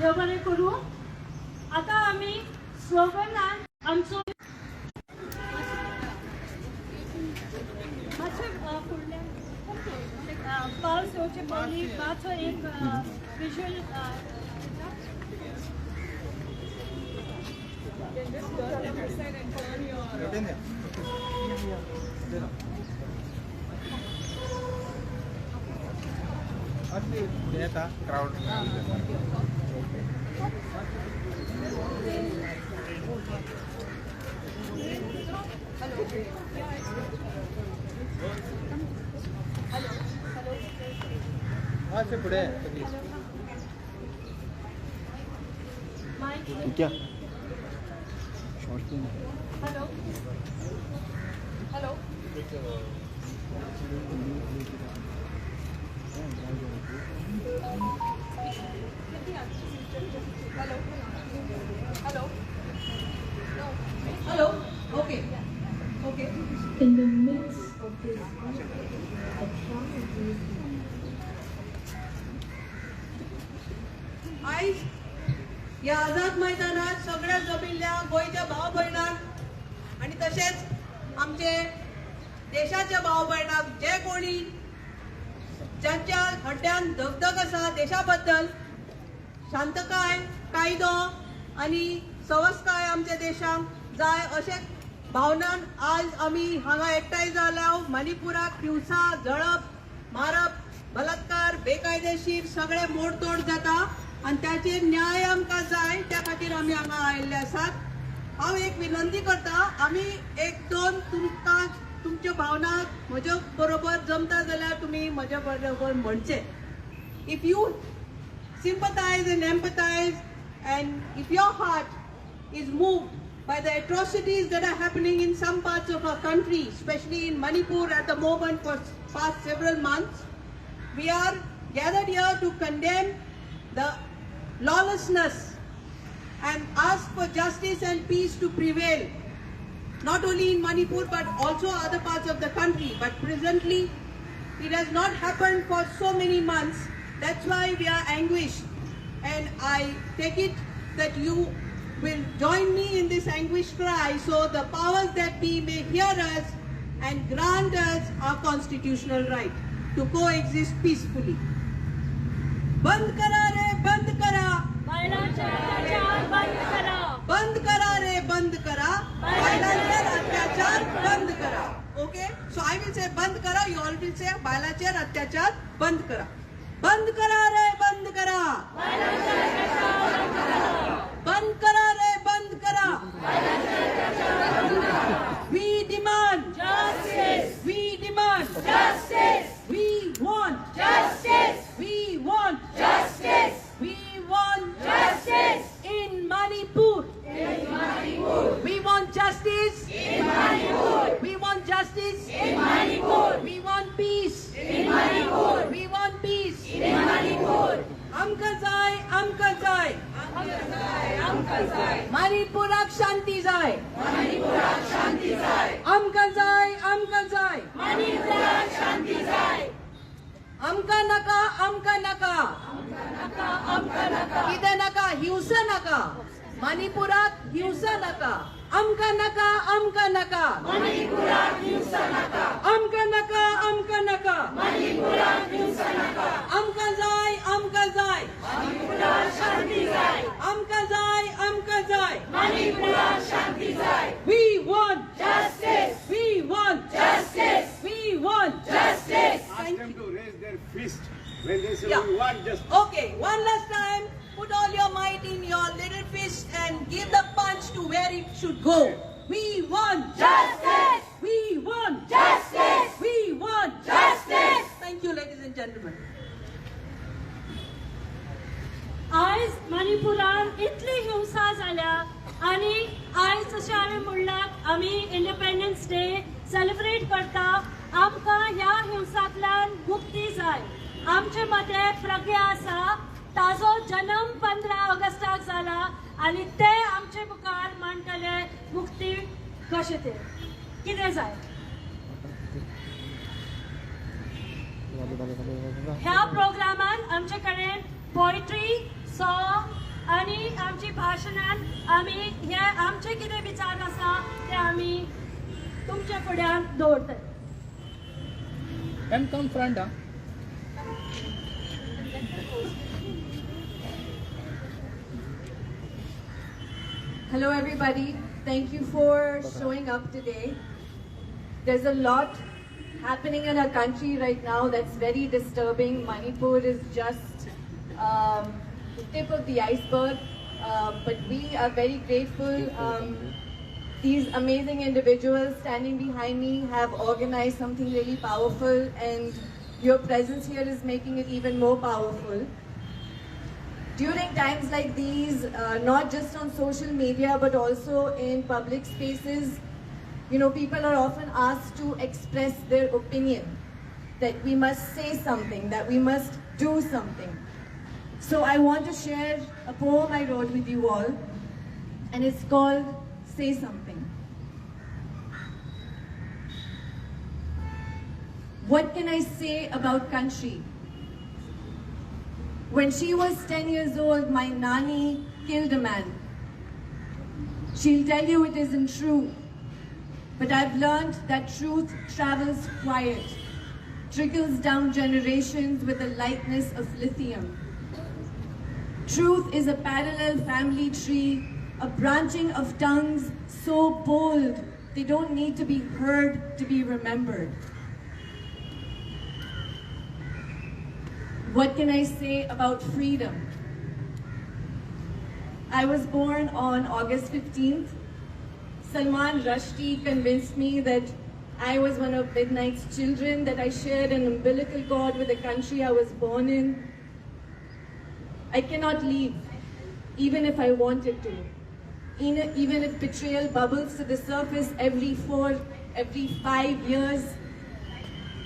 देव बरें करूं. आता आमी स्लोगनान आमचो मातशें फुडल्यान पावस येवचे पयलीं मातसो एक विज्युअल crowd. से पुढे क्या hello hello hello hello okay okay. In the midst of this atrocities, आयज ह्या आझाद मैदानात सगळ्या जमिल्ल्या गोंयच्या भाव भयणांक आनी तशेंच आमचे देशाच्या भाव भयणांक जे कोणी ज्यांच्या हड्ड्यान धगधग आसा देशा बद्दल, शांतकाय, कायदो आनी संस्कार आमच्या देशांक जाय अशें भावनान आज आमी हांगा एकठांय जाल्याव मणिपुराक हिंसा, जळप, मारप, बलात्कार, बेकायदेशीर सगळे मोडतोड जाता आणि त्याचे न्याय आमकां जाय त्या खातीर आमी हांगा आयिल्ले आसात. हांव एक विनंती करता, आमी एक दोन तुमकां तुमच्यो भावना म्हज्या बरोबर जमता जाल्यार तुमी म्हज्या बरोबर म्हणचे. If you sympathize and empathize and if your heart is moved by the atrocities that are happening in some parts of our country, especially in Manipur at the moment for past several months, we are gathered here to condemn the lawlessness and ask for justice and peace to prevail, not only in Manipur but also other parts of the country. But presently it has not happened for so many months. That's why we are anguished, and I take it that you will join me in this anguished cry so the powers that be may hear us and grant us our constitutional right to coexist peacefully. बंद करा रे बंद करा महिलांचे अत्याचार बंद करा. बंद करा रे बंद करा बायलांचेर अत्याचार बंद करा. Okay, so I will say बंद करा, यू ऑल विल से बायलांचेर अत्याचार बंद करा. बंद करा रे बंद करा बंद करा रे बंद करा. We demand Justice. we demand Justice. we want Justice. we want Justice. we want Justice. in Manipur. In Manipur. We want justice In Manipur. we want justice In Manipur. we want peace In Manipur. we want peace. In Manipur. आमकां जाय आमकां जाय आमकां जाय. मणिपुराक शांती जाय. मणिपुराक शांती जाय. आमकां जाय आमकां जाय. मणिपुराक शांती जाय. आमकां नाका आमकां नाका आमकां नाका. कितें नाका, हिंसा नाका. मणिपुरात हिंसा नाका. आमकां नाका आमकां नाका. मणिपुराक हिंसा नाका. आमकां नाका आमकां नाका. मणिपुराक हिंसा नाका. आमकां जाय आमकां जाय. मणिपुराक शांती जाय. आमकां जाय आमकां जाय. मणिपुराक शांती जाय. We want Justice. we want Justice. we want Justice. Ask them to raise their fist when they say Yeah. we want justice. Okay, one last time, put all your might in your little fist and give the punch to where it should go. We want Justice. We want Justice. We want Justice. Thank you, ladies and gentlemen. आयज मणिपुरान इतली हिंसा जाल्या आणि आयज जशें हांवें म्हणलां आमी independence day celebrate करता. आमकां ह्या हिंसांतल्यान मुक्ती जाय. आमचे मदें प्रज्ञा आसा, ताजो जन्म 15 ऑगस्टाक जाला आणि ते आमचे मुखार मांडटले मुक्ती कशें ते कितें जाय. ह्या प्रोग्रामान आमचे कडेन पोएट्री, सॉंग, आणि आमची भाशणान आमी हे आमचे कितें विचार आसा ते आमी तुमच्या फुड्यान दवरतले. And come front, huh? Hello everybody, thank you for showing up today. There's a lot happening in our country right now that's very disturbing. Manipur is just the tip of the iceberg, but we are very grateful. These amazing individuals standing behind me have organized something really powerful, and your presence here is making it even more powerful. During times like these, not just on social media but also in public spaces, people are often asked to express their opinion, that we must say something, that we must do something. So I want to share a poem I wrote with you all, and it's called Say Something. What can I say about country? When she was 10 years old, my nani killed a man. She'll tell you it isn't true, but I've learned that truth travels quiet, trickles down generations with the lightness of lithium. Truth is a parallel family tree, a branching of tongues so bold they don't need to be heard to be remembered. What can I say about freedom? I was born on August 15th. Salman Rushdie convinced me that I was one of Midnight's children, that I shared an umbilical cord with the country I was born in. I cannot leave, even if I wanted to. Even if betrayal bubbles to the surface every 5 years.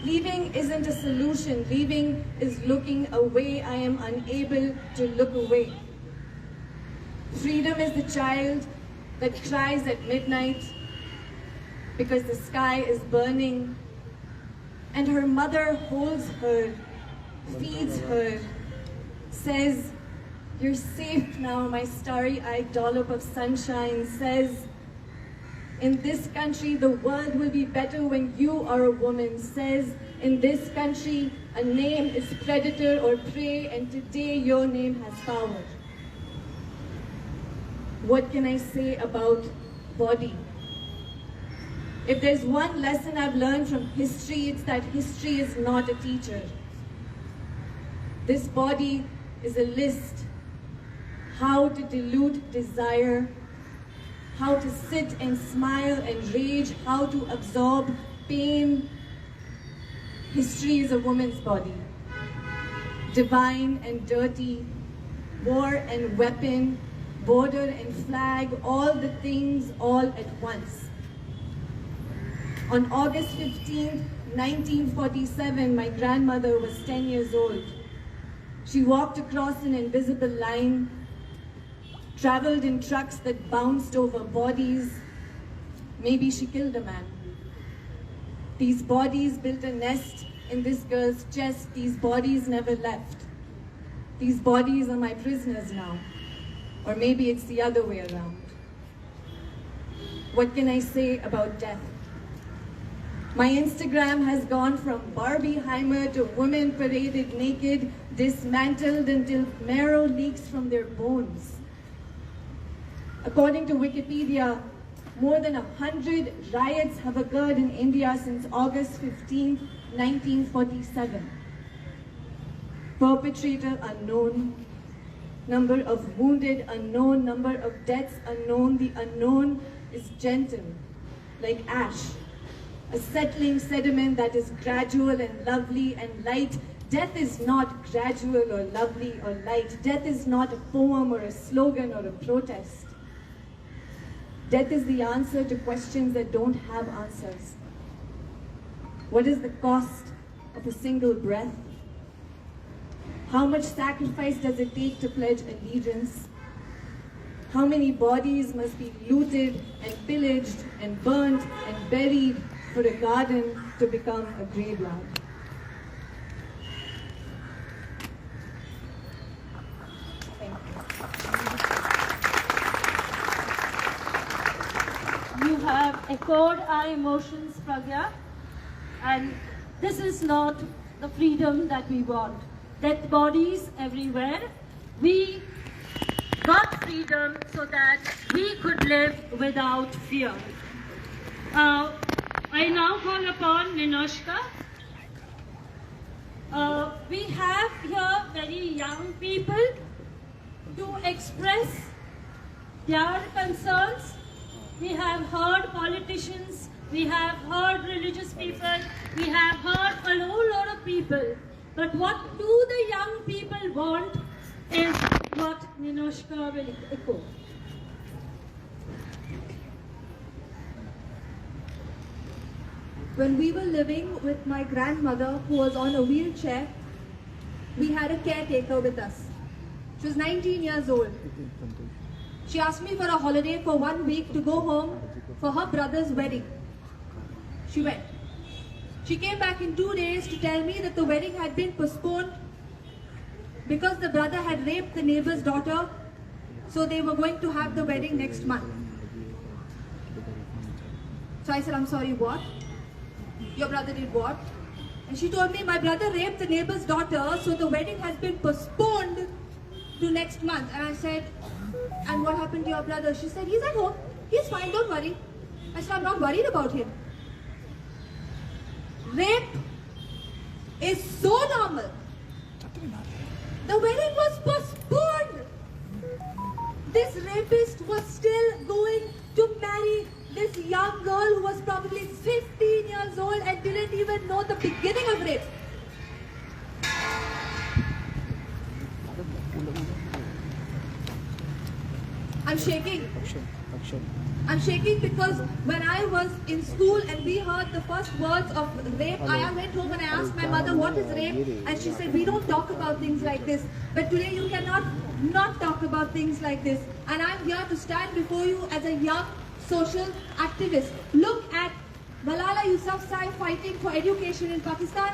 Leaving isn't a solution. Leaving is looking away. I am unable to look away. Freedom is the child that cries at midnight because the sky is burning, and her mother holds her, feeds her, says, "You're safe now, my starry-eyed dollop of sunshine," says, "In this country, the world will be better when you are a woman," says, "In this country, a name is predator or prey, and today your name has power." What can I say about body? If there's one lesson I've learned from history, it's that history is not a teacher. This body is a list. How to dilute desire, how to sit and smile and rage, how to absorb pain. History is a woman's body. Divine and dirty, war and weapon, border and flag, all the things all at once. On August 15th, 1947, my grandmother was 10 years old. She walked across an invisible line, traveled in trucks that bounced over bodies. Maybe she killed a man. These bodies built a nest in this girl's chest. These bodies never left. These bodies are my prisoners now. Or maybe it's the other way around. What can I say about death? My Instagram has gone from Barbieheimer to women paraded naked, dismantled until marrow leaks from their bones. According to Wikipedia, more than 100 riots have occurred in India since August 15, 1947. Perpetrator unknown, number of wounded unknown, number of deaths unknown. The unknown is gentle, like ash, a settling sediment that is gradual and lovely and light. Death is not gradual or lovely or light. Death is not a poem or a slogan or a protest. Death is the answer to questions that don't have answers. What is the cost of a single breath? How much sacrifice does it take to pledge allegiance? How many bodies must be looted and pillaged and burnt and buried for a garden to become a graveyard? Thank you. have echoed our emotions, Pragya. And this is not the freedom that we want. Dead bodies everywhere. We got freedom so that we could live without fear. I now call upon Ninoshka. We have here very young people to express their concerns. We have heard politicians, we have heard religious people, we have heard a whole lot of people. But what do the young people want is what Ninoshka will echo. When we were living with my grandmother, who was on a wheelchair, we had a caretaker with us. She was 19 years old. She asked me for a holiday for 1 week to go home for her brother's wedding. She went. She came back in 2 days to tell me that the wedding had been postponed because the brother had raped the neighbor's daughter, so they were going to have the wedding next month. So I said, I'm sorry, what? Your brother did what? And she told me, my brother raped the neighbor's daughter, so the wedding has been postponed to next month. And I said, and what happened to your brother? She said, he's at home. He's fine, don't worry. I said, I'm not worried about him. Rape is so normal. The wedding was postponed. This rapist was still going to marry this young girl who was probably 15 years old and didn't even know the beginning of rape. I'm shaking. I'm shaking because when I was in school and we heard the first words of rape, I went home and I asked my mother, what is rape? And she said, we don't talk about things like this. But today you cannot not talk about things like this. And I'm here to stand before you as a young social activist. Look at Malala Yousafzai fighting for education in Pakistan.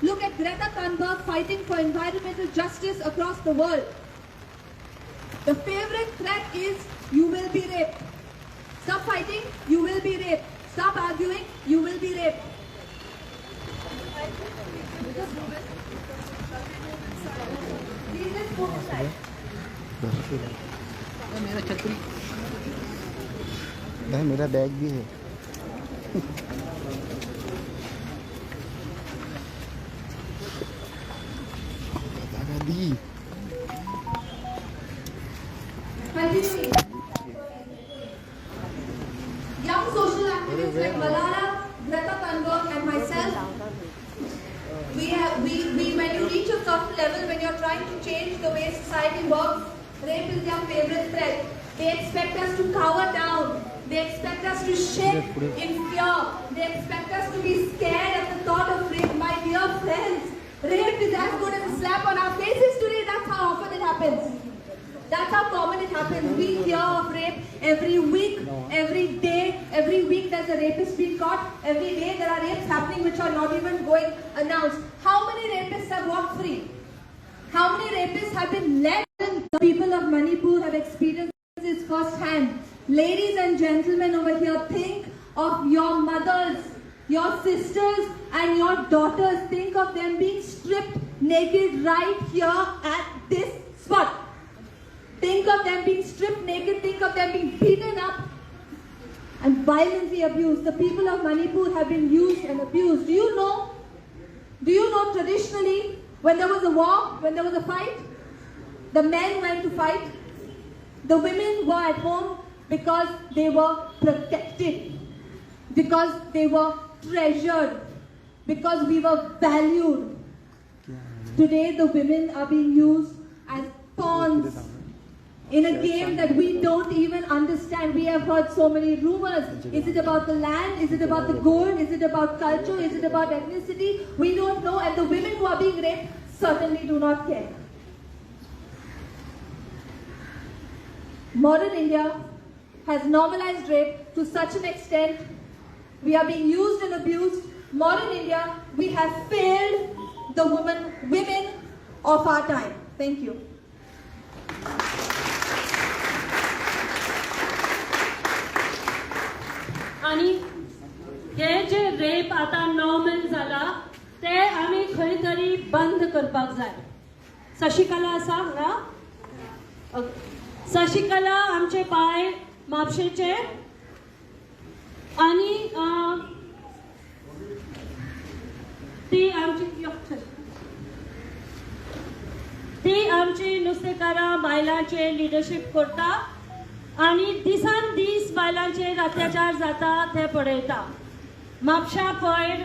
Look at Greta Thunberg fighting for environmental justice across the world. The favorite threat is, you will be raped. Stop fighting, you will be raped. Stop arguing, you will be raped. Please, let's move aside. मेरा छतरी मेरा bag भी है दी Continuing. Young social activists like Malala, Greta Thunberg and myself, when you reach a certain level, when you're trying to change the way society works, rape is their favorite threat. They expect us to cower down. They expect us to shake in fear. They expect us to be scared at the thought of rape. My dear friends, rape is as good as a slap on our faces today. That's how often it happens. That's how common it happens. We hear of rape every week, every day. Every week there's a rapist being caught. Every day there are rapes happening which are not even going announced. How many rapists have walked free? How many rapists have been let? The people of Manipur have experienced this firsthand. Ladies and gentlemen over here, think of your mothers, your sisters and your daughters. Think of them being stripped naked right here at this spot. Think of them being stripped naked. Think of them being beaten up and violently abused. The people of Manipur have been used and abused. Do you know traditionally when there was a war, when there was a fight, the men went to fight. The women were at home because they were protected, because they were treasured, because we were valued. Today the women are being used as pawns in a game that we don't even understand. We have heard so many rumors. Is it about the land? Is it about the gold? Is it about culture? Is it about ethnicity? We don't know, and the women who are being raped certainly do not care. Modern India has normalized rape to such an extent. We are being used and abused. Modern India, we have failed the women of our time. Thank you. करपाक जाय. शशिकला आसा हांगा. शशिकला आमचे पाय म्हापशेचे आणि ती आमची नुस्तेकारां बायलांचे leadership करता आणि दिसान दीस बायलांचेर अत्याचार जाता ते पळयता. म्हापशा पयर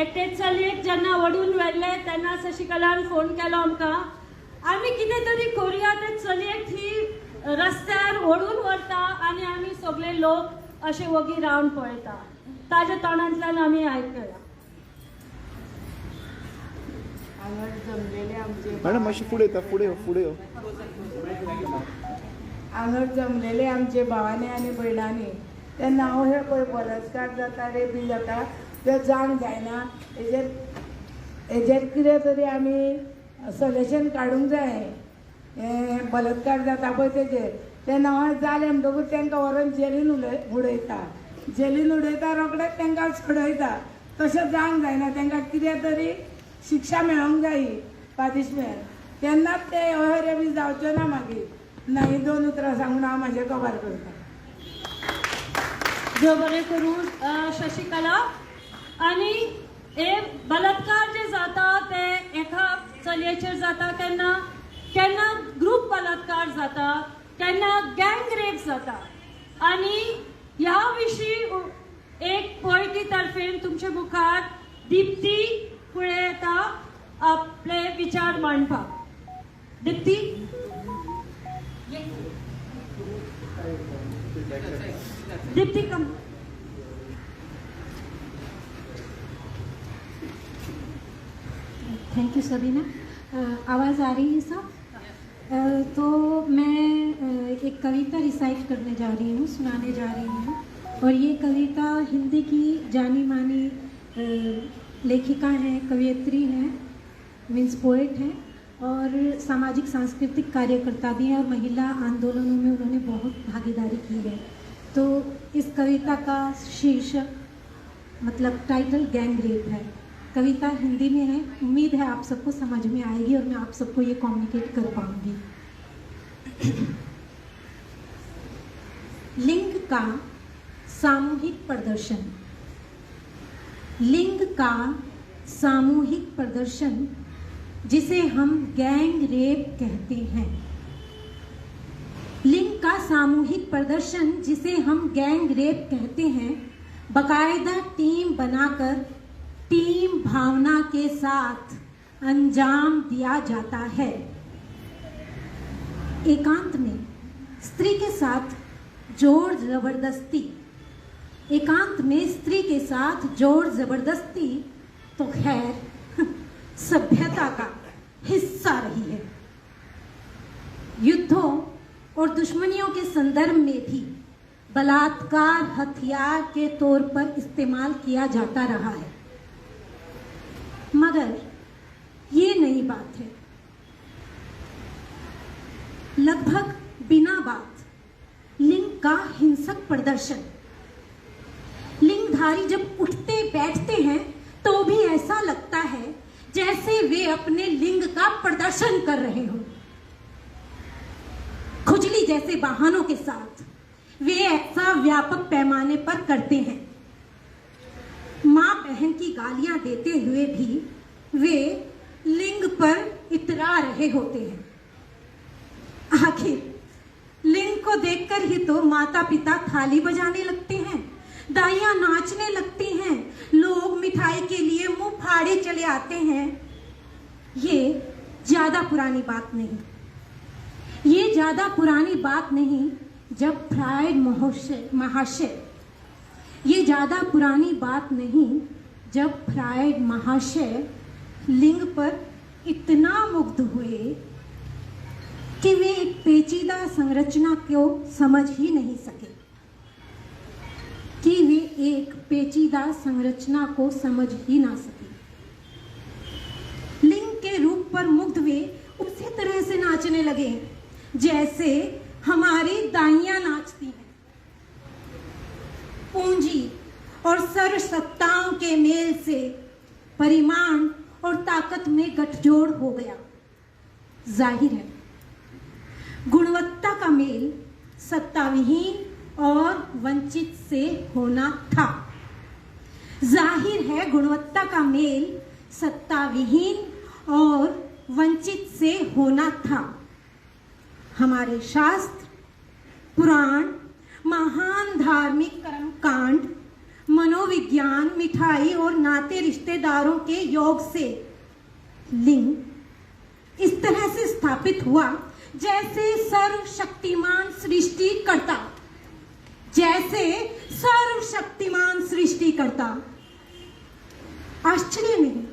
एकटे चलयेक जेन्ना वडून व्हेल्ले तेन्ना शशिकलान फोन केलो आमकां. आमी कितें तरी करुया ते चलयेक ही रस्त्यार ओडून व्हरता आणि आमी सगळे लोक अशे वगी रावन पळयता. ताज्या तोंडांतल्यान आमी आयकया. मॅडम मातशी फुडें येता फुडें यो. हांगा जमलेले आमचे भावांनी आनी भयणांनी तेन्ना हांव हे पळय बलात्कार जाता रेपी जाता ते जावंक जायना. हेजेर कितें तरी आमी सोल्युशन काडूंक जाय. हे बलात्कार जाता पळय तेजेर तेन्ना हांव जालें म्हणटकूच तांकां व्हरून जेलीन उडयता. जेलीन उडयता रोखडेच तांकां सोडयता. तशें जावंक जायना. तांकां कितें तरी शिक्षा मेळोंक जायी पानिशमेंट. तेन्नाच ते अशें रेपी जावच्यो ना मागीर. ना ही 2 उतरां सांगून हांव म्हाजें कबार करता. देव बरें करूं शशिकला. आणि हे बलात्कार जे जाता ते एका चलयेचेर जाता केन्ना केन्ना ग्रुप बलात्कार जाता केन्ना गँग रेप जाता. आणि ह्या विशीं एक पळकी तर्फेन तुमच्या मुखार दिप्ती फुडें येता आपले विचार मांडपाक. Dipti Deepti come. Thank you Sabina. आवाज़ आ रही है सब? तो मैं एक कविता रिसाइट करने जा रही हूँ, सुनाने जा रही हूँ. और ये कविता हिंदी की जानी मानी लेखिका हैं, कवयित्री हैं, मीन्स पोएट हैं और सामाजिक सांस्कृतिक कार्यकर्ता भी हैं और महिला आंदोलनों में उन्होंने बहुत भागीदारी की है. तो इस कविता का शीर्षक मतलब टाइटल गैंग रेप है. कविता हिंदी में है. उम्मीद है आप सबको समझ में आएगी और मैं आप सबको ये कम्युनिकेट कर पाऊंगी. लिंग का सामूहिक प्रदर्शन. लिंग का सामूहिक प्रदर्शन जिसे हम गैंग रेप कहते हैं. लिंग का सामूहिक प्रदर्शन जिसे हम गैंग रेप कहते हैं बाकायदा टीम बनाकर टीम भावना के साथ अंजाम दिया जाता है. एकांत में स्त्री के साथ जोर जबरदस्ती. एकांत में स्त्री के साथ जोर जबरदस्ती तो खैर सभ्यता का हिस्सा रही है. युद्धों और दुश्मनियों के संदर्भ में भी बलात्कार हथियार के तौर पर इस्तेमाल किया जाता रहा है. मगर ये नई बात है. लगभग बिना बात लिंग का हिंसक प्रदर्शन. लिंगधारी जब उठते बैठते हैं तो भी ऐसा लगता है जैसे वे अपने लिंग का प्रदर्शन कर रहे हों. खुजली जैसे बहानों के साथ वे ऐसा व्यापक पैमाने पर करते हैं. माँ बहन की गालियां देते हुए भी वे लिंग पर इतरा रहे होते हैं. आखिर लिंग को देखकर ही तो माता पिता थाली बजाने लगते हैं, दाइयां नाचने लगती हैं, लोग मिठाई के लिए मुंह फाड़े चले आते हैं. ये ज्यादा पुरानी बात नहीं. ये ज्यादा पुरानी बात नहीं जब फ्रायड महाशय ये ज्यादा पुरानी बात नहीं जब फ्रायड महाशय लिंग पर इतना मुग्ध हुए कि वे एक पेचीदा संरचना को समझ ही नहीं सके. ना सके. लिंग के रूप पर मुग्ध वे उसी तरह से नाचने लगे जैसे हमारी दाइयां नाचती हैं. पूंजी और सर्वसत्ताओं के मेल से परिमाण और ताकत में गठजोड़ हो गया। जाहिर है गुणवत्ता का मेल सत्ताविहीन और वंचित से होना था। जाहिर है गुणवत्ता का मेल सत्ताविहीन और वंचित से होना था। हमारे शास्त्र, पुराण, महान धार्मिक कर्मकांड, मनोविज्ञान, मिठाई और नाते रिश्तेदारों के योग से लिंग इस तरह से स्थापित हुआ जैसे सर्वशक्तिमान सृष्टिकर्ता, जैसे सर्वशक्तिमान सृष्टिकर्ता। आश्चर्य नहीं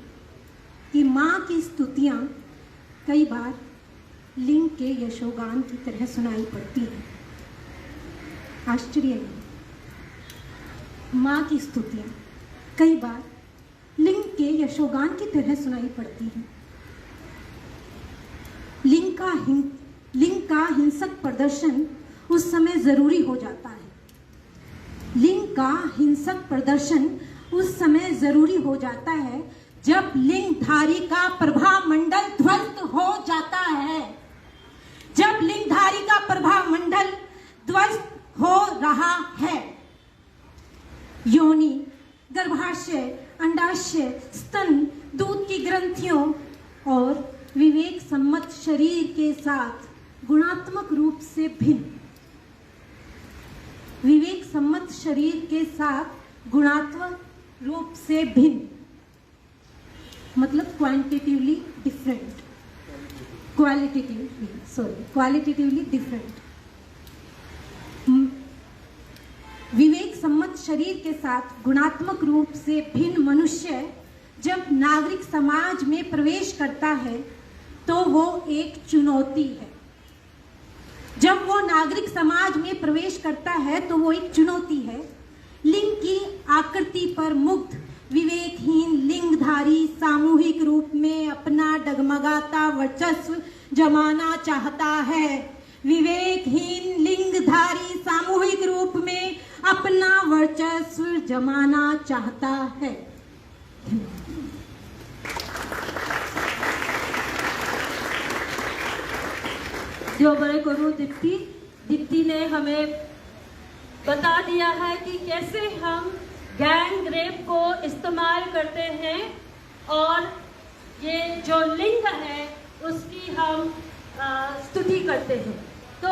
कि माँ की स्तुतियां कई बार लिंग के यशोगान की तरह सुनाई पड़ती हैं। आश्चर्य नहीं, माँ की स्तुतियां कई बार लिंग के यशोगान की तरह सुनाई पड़ती हैं। लिंग का हिंसक प्रदर्शन उस समय जरूरी हो जाता है। लिंग का हिंसक प्रदर्शन उस समय जरूरी हो जाता है जब लिंगधारी का प्रभाव मंडल ध्वस्त हो जाता है। जब लिंगधारी का प्रभाव मंडल ध्वस्त हो रहा है। योनि, गर्भाशय, अंडाशय, स्तन, दूध की ग्रंथियों और विवेक सम्मत शरीर के साथ गुणात्मक रूप से भिन्न, विवेक सम्मत शरीर के साथ गुणात्मक रूप से भिन्न, मतलब क्वांटिटिवली डिफरेंट, क्वालिटेटिवली डिफरेंट। विवेक सम्मत शरीर के साथ गुणात्मक रूप से भिन्न मनुष्य जब नागरिक समाज में प्रवेश करता है तो वो एक चुनौती है। जब वो नागरिक समाज में प्रवेश करता है तो वो एक चुनौती है। लिंग की आकृति पर मुग्ध विवेकहीन लिंगधारी सामूहिक रूप में अपना डगमगाता वर्चस्व जमाना चाहता है। विवेकहीन लिंगधारी सामूहिक रूप में अपना वर्चस्व जमाना चाहता है। जो बड़े गुरु दीप्ति ने हमें बता दिया है कि कैसे हम गैंग रेप को इस्तेमाल करते हैं और ये जो लिंग है उसकी हम स्तुति करते हैं। तो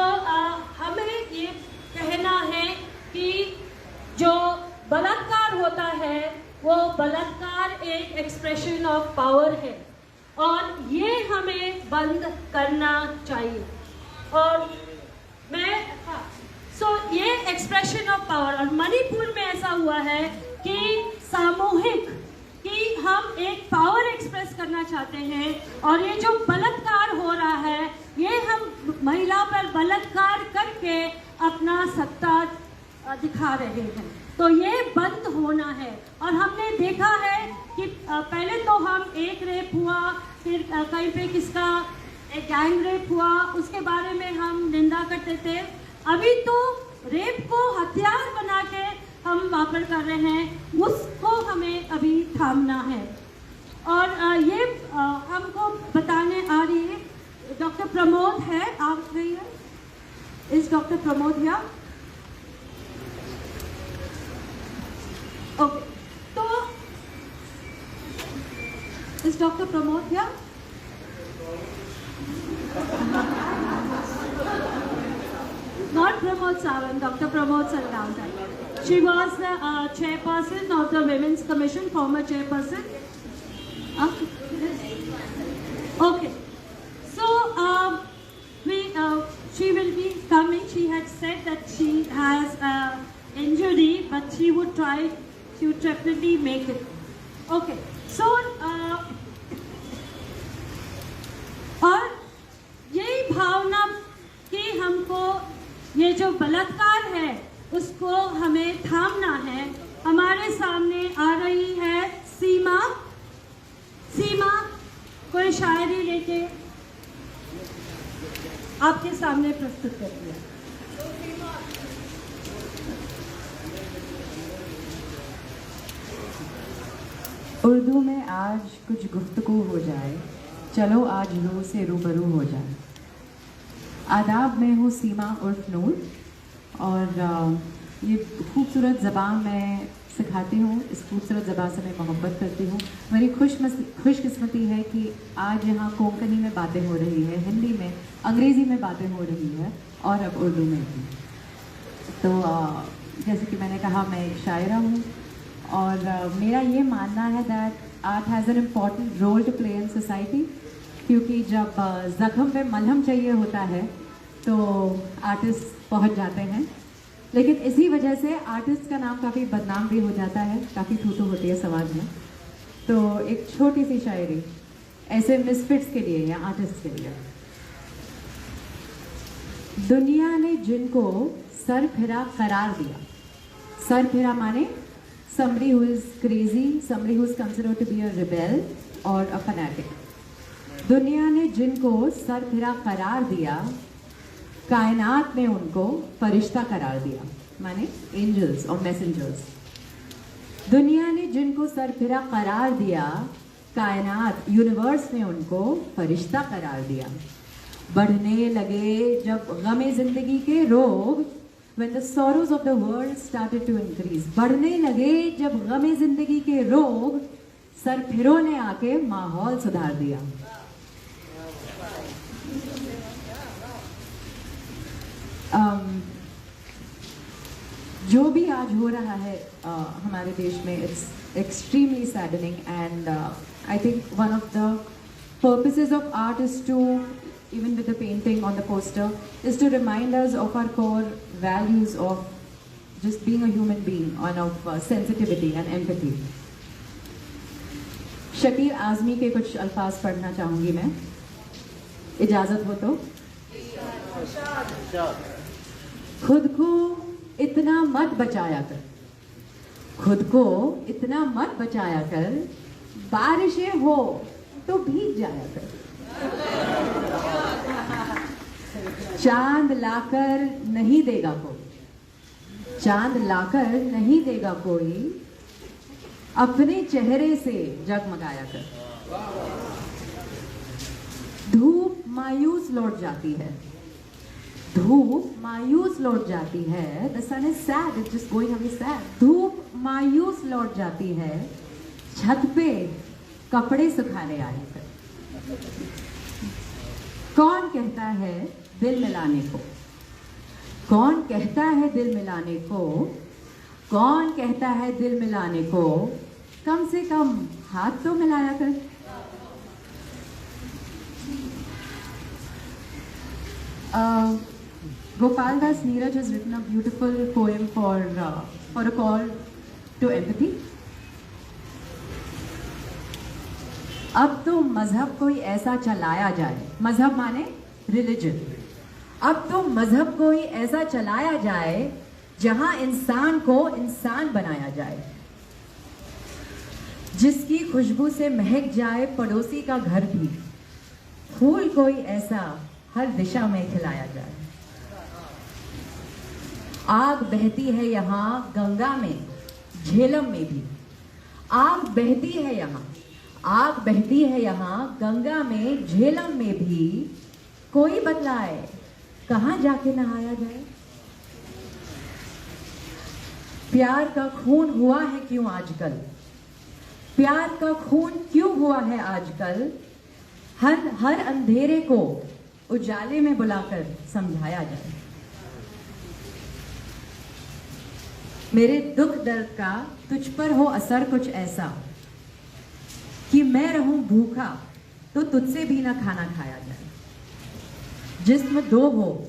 हमें ये कहना है कि जो बलात्कार होता है वो बलात्कार एक एक्सप्रेशन ऑफ पावर है और ये हमें बंद करना चाहिए। और ये एक्सप्रेशन ऑफ पावर और मणिपुर में ऐसा हुआ है कि सामूहिक कि हम एक पावर एक्सप्रेस करना चाहते हैं और ये जो बलात्कार हो रहा है ये हम महिला पर बलात्कार करके अपना सत्ता दिखा रहे हैं। तो ये बंद होना है। और हमने देखा है कि पहले तो हम एक रेप हुआ, फिर कहीं पे किसका एक गैंग रेप हुआ, उसके बारे में हम निंदा करते थे। अभी तो रेप को हथियार बना के हम वापर कर रहे हैं, उसको हमें अभी थामना है। और ये हमको बताने आ रही है डॉक्टर प्रमोद है, आप रही है, इस डॉक्टर प्रमोद या ओके, तो इस डॉक्टर प्रमोद या not Pramod Sawant, Dr. Pramod Sargavkar. She was the chairperson of the Women's Commission, former chairperson. Okay. So she will be coming. She had said that she has injury, but she would try to definitely make it. Okay. So और यही भावना कि हमको ये जो बलात्कार है उसको हमें थामना है। हमारे सामने आ रही है सीमा कोई शायरी लेके आपके सामने प्रस्तुत करती है। उर्दू में आज कुछ गुफ्तगू हो जाए, चलो आज रू से रूबरू हो जाए। आदाब, मैं हूँ सीमा उर्फ नूर और ये खूबसूरत ज़बान मैं सिखाती हूँ। इस खूबसूरत ज़बान से मैं मोहब्बत करती हूँ। मेरी खुशकिस्मती है कि आज यहाँ कोंकणी में बातें हो रही है, हिंदी में, अंग्रेज़ी में बातें हो रही है और अब उर्दू में भी। तो जैसे कि मैंने कहा, मैं एक शायरा हूँ और मेरा ये मानना है that art has an important role to play in society, क्योंकि जब ज़ख्म पे मलहम चाहिए होता है तो आर्टिस्ट पहुँच जाते हैं। लेकिन इसी वजह से आर्टिस्ट का नाम काफ़ी बदनाम भी हो जाता है, काफ़ी थू होती है समाज में। तो एक छोटी सी शायरी ऐसे मिसफिट्स के लिए या आर्टिस्ट के लिए। दुनिया ने जिनको सर फिरा करार दिया, सर फिरा माने somebody who is crazy, somebody who is considered to be a rebel or a fanatic। दुनिया ने जिनको सर फिरा करार दिया, कायनात ने उनको फरिश्ता करार दिया, माने एंजल्स और मैसेंजर्स। दुनिया ने जिनको सर फिरा करार दिया, कायनात यूनिवर्स ने उनको फरिश्ता करार दिया। बढ़ने लगे जब गमे जिंदगी के रोग, when the sorrows of the world started to increase, बढ़ने लगे जब गमे जिंदगी के रोग, सर फिरों ने आके माहौल सुधार दिया। जो भी आज हो रहा है हमारे देश में, it's extremely saddening and I think one of the purposes of art is to, even with the painting on the poster, is to remind us of our core values of just being a human being and of sensitivity and empathy. Shakeel Azmi के कुछ अल्फाज पढ़ना चाहूँगी मैं, इजाज़त हो तो। खुद को इतना मत बचाया कर, खुद को इतना मत बचाया कर, बारिशें हो तो भीग जाया कर। चांद लाकर नहीं देगा कोई, चांद लाकर नहीं देगा कोई, अपने चेहरे से जगमगाया कर। धूप मायूस लौट जाती है, धूप मायूस लौट जाती है। The sun is sad, it's just going away sad। धूप मायूस लौट जाती है, छत पे कपड़े सुखाने आए कर। कौन कहता है दिल मिलाने को, कौन कहता है दिल मिलाने को, कौन कहता है दिल मिलाने को, कम से कम हाथ तो मिलाया कर। Gopal Das Neeraj has written a beautiful poem for a call to empathy. अब तो मजहब कोई ऐसा चलाया जाए, मजहब माने रिलीजन, अब तो मजहब कोई ऐसा चलाया जाए जहां इंसान को इंसान बनाया जाए, जिसकी खुशबू से महक जाए पड़ोसी का घर भी, फूल कोई ऐसा हर दिशा में खिलाया जाए। आग बहती है यहाँ गंगा में, झेलम में भी, आग बहती है यहाँ, आग बहती है यहाँ गंगा में, झेलम में भी, कोई बतलाए कहाँ जाके नहाया जाए। प्यार का खून हुआ है क्यों आजकल, प्यार का खून क्यों हुआ है आजकल, हर अंधेरे को उजाले में बुलाकर समझाया जाए। मेरे दुख दर्द का तुझ पर हो असर कुछ ऐसा कि मैं रहूं भूखा तो तुझसे भी ना खाना खाया जाए। जिस्म दो हो,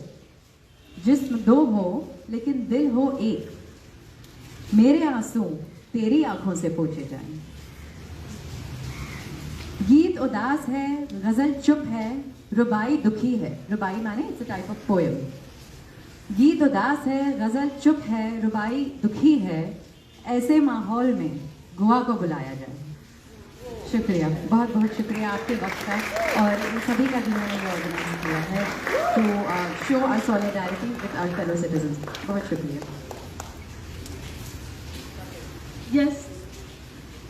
जिस्म दो हो लेकिन दिल हो एक, मेरे आंसू तेरी आंखों से पोंछे जाएं। गीत उदास है, गजल चुप है, रुबाई दुखी है। रुबाई माने it's a type of poem. गीत उदास है, गजल चुप है, रुबाई दुखी है, ऐसे माहौल में गुआ को बुलाया जाए। शुक्रिया, बहुत बहुत शुक्रिया आपके वक्त का और इन सभी का जिन्होंने ये ऑर्गेनाइज किया है to show our solidarity with our fellow citizens. बहुत शुक्रिया। Yes,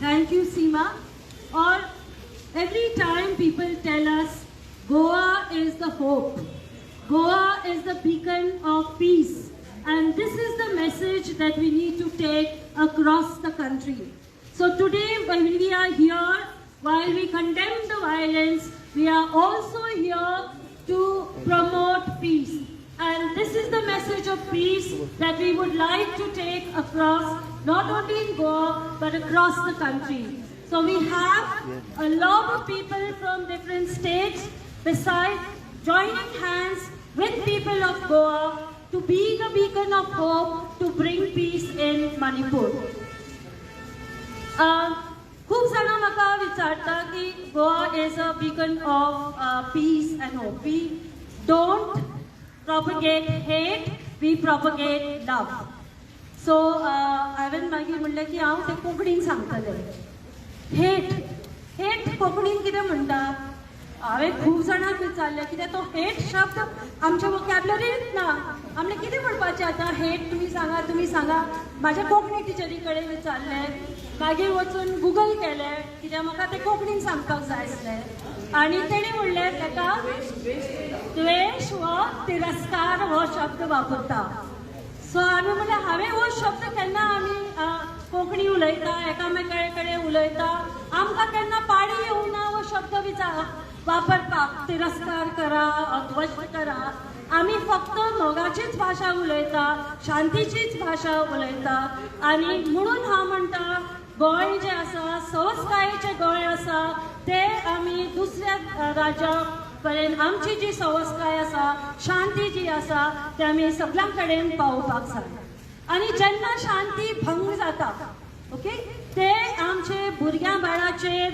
thank you Seema. or every time people tell us Goa is the hope, Goa is the beacon of peace, and this is the message that we need to take across the country. So today when we are here, while we condemn the violence, we are also here to promote peace. And this is the message of peace that we would like to take across, not only in Goa, but across the country. So we have a lot of people from different states, besides joining hands with people of Goa to be the beacon of hope to bring peace in Manipur. खूप जण म्हाका विचारता की Goa is a beacon of peace and hope. We don't propagate hate, we propagate love. So हांवें मागीर म्हणलें की हांव तें कोंकणीन सांगतलें. हेट कोंकणीन कितें म्हणटा? हांवें खूब जाणांक विचारलें कित्याक तो हेट शब्द आमच्या वोकॅब्लरींत ना. आमलें कितें म्हणपाचें आतां? हेट तुमी सांगा. म्हाज्या कोंकणी टिचरी कडेन विचारलें, मागीर वचून गुगल केलें कित्याक म्हाका तें कोंकणीन सांगपाक जाय आसलें. आनी तेणी म्हणलें ताका द्वेष व तिरस्कार हो शब्द वापरता. सो आमी म्हणलें हांवें हो शब्द केन्ना आमी कोंकणी उलयता, एकामेका कडेन उलयता, आमकां केन्ना पाडी येवना हो शब्द वापरपाक. तिरस्कार करा, अध्वस्त करा. आमी फक्त मोगाचीच भाशा उलयता, शांतीचीच भाशा उलयता. आनी म्हणून हांव म्हणटा गोंय जें आसा, संस्काराचें गोंय आसा, तें आमी दुसऱ्या राज्या पर्यंत आमची जी संस्कार आसा, शांती जी आसा, ते आमी सगळ्यां कडेन पावोवपाक जाय. आनी जेन्ना शांती भंग जाता, ओके, ते आमचे भुरग्यां बाळाचेर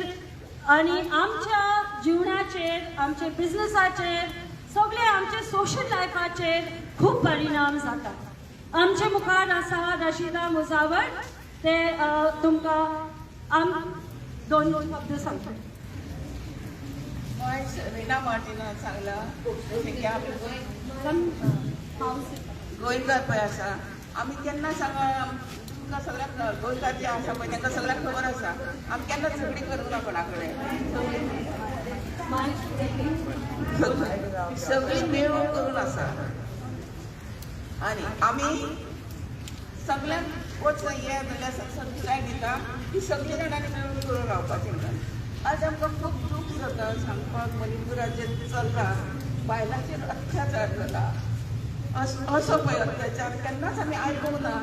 आनी आमच्या जिवनाचेर, आमचे बिझनसाचेर, सगळे आमचे सोशल लायफाचेर खूब परिणाम जाता. आमचे मुखार आसा रशिदा मुजावर, ते तुमकां दोन शब्द सांगता. रीना मार्टिनान सांगला की आमी गोंयकार पळय आसा, आमी केन्ना सांगा तुमकां सगळ्यांक गोंयकार जे आसा पळय तांकां सगळ्यांक खबर आसा, आमी केन्ना झगडी करूंक ना कोणा कडेन. सगळी मेळून करून आसा. आनी आमी सगळ्यांक वचून हे जाल्यार संस्कार दिता की सगळीं जाणांनी मेळून करून रावपाचें म्हणून. आज आमकां खूब दूख जाता सांगपाक, मणिपुरात जें चलता, बायलांचेर अत्याचार जाला. असो पळय अत्याचार केन्नाच आमी आयकूंक ना.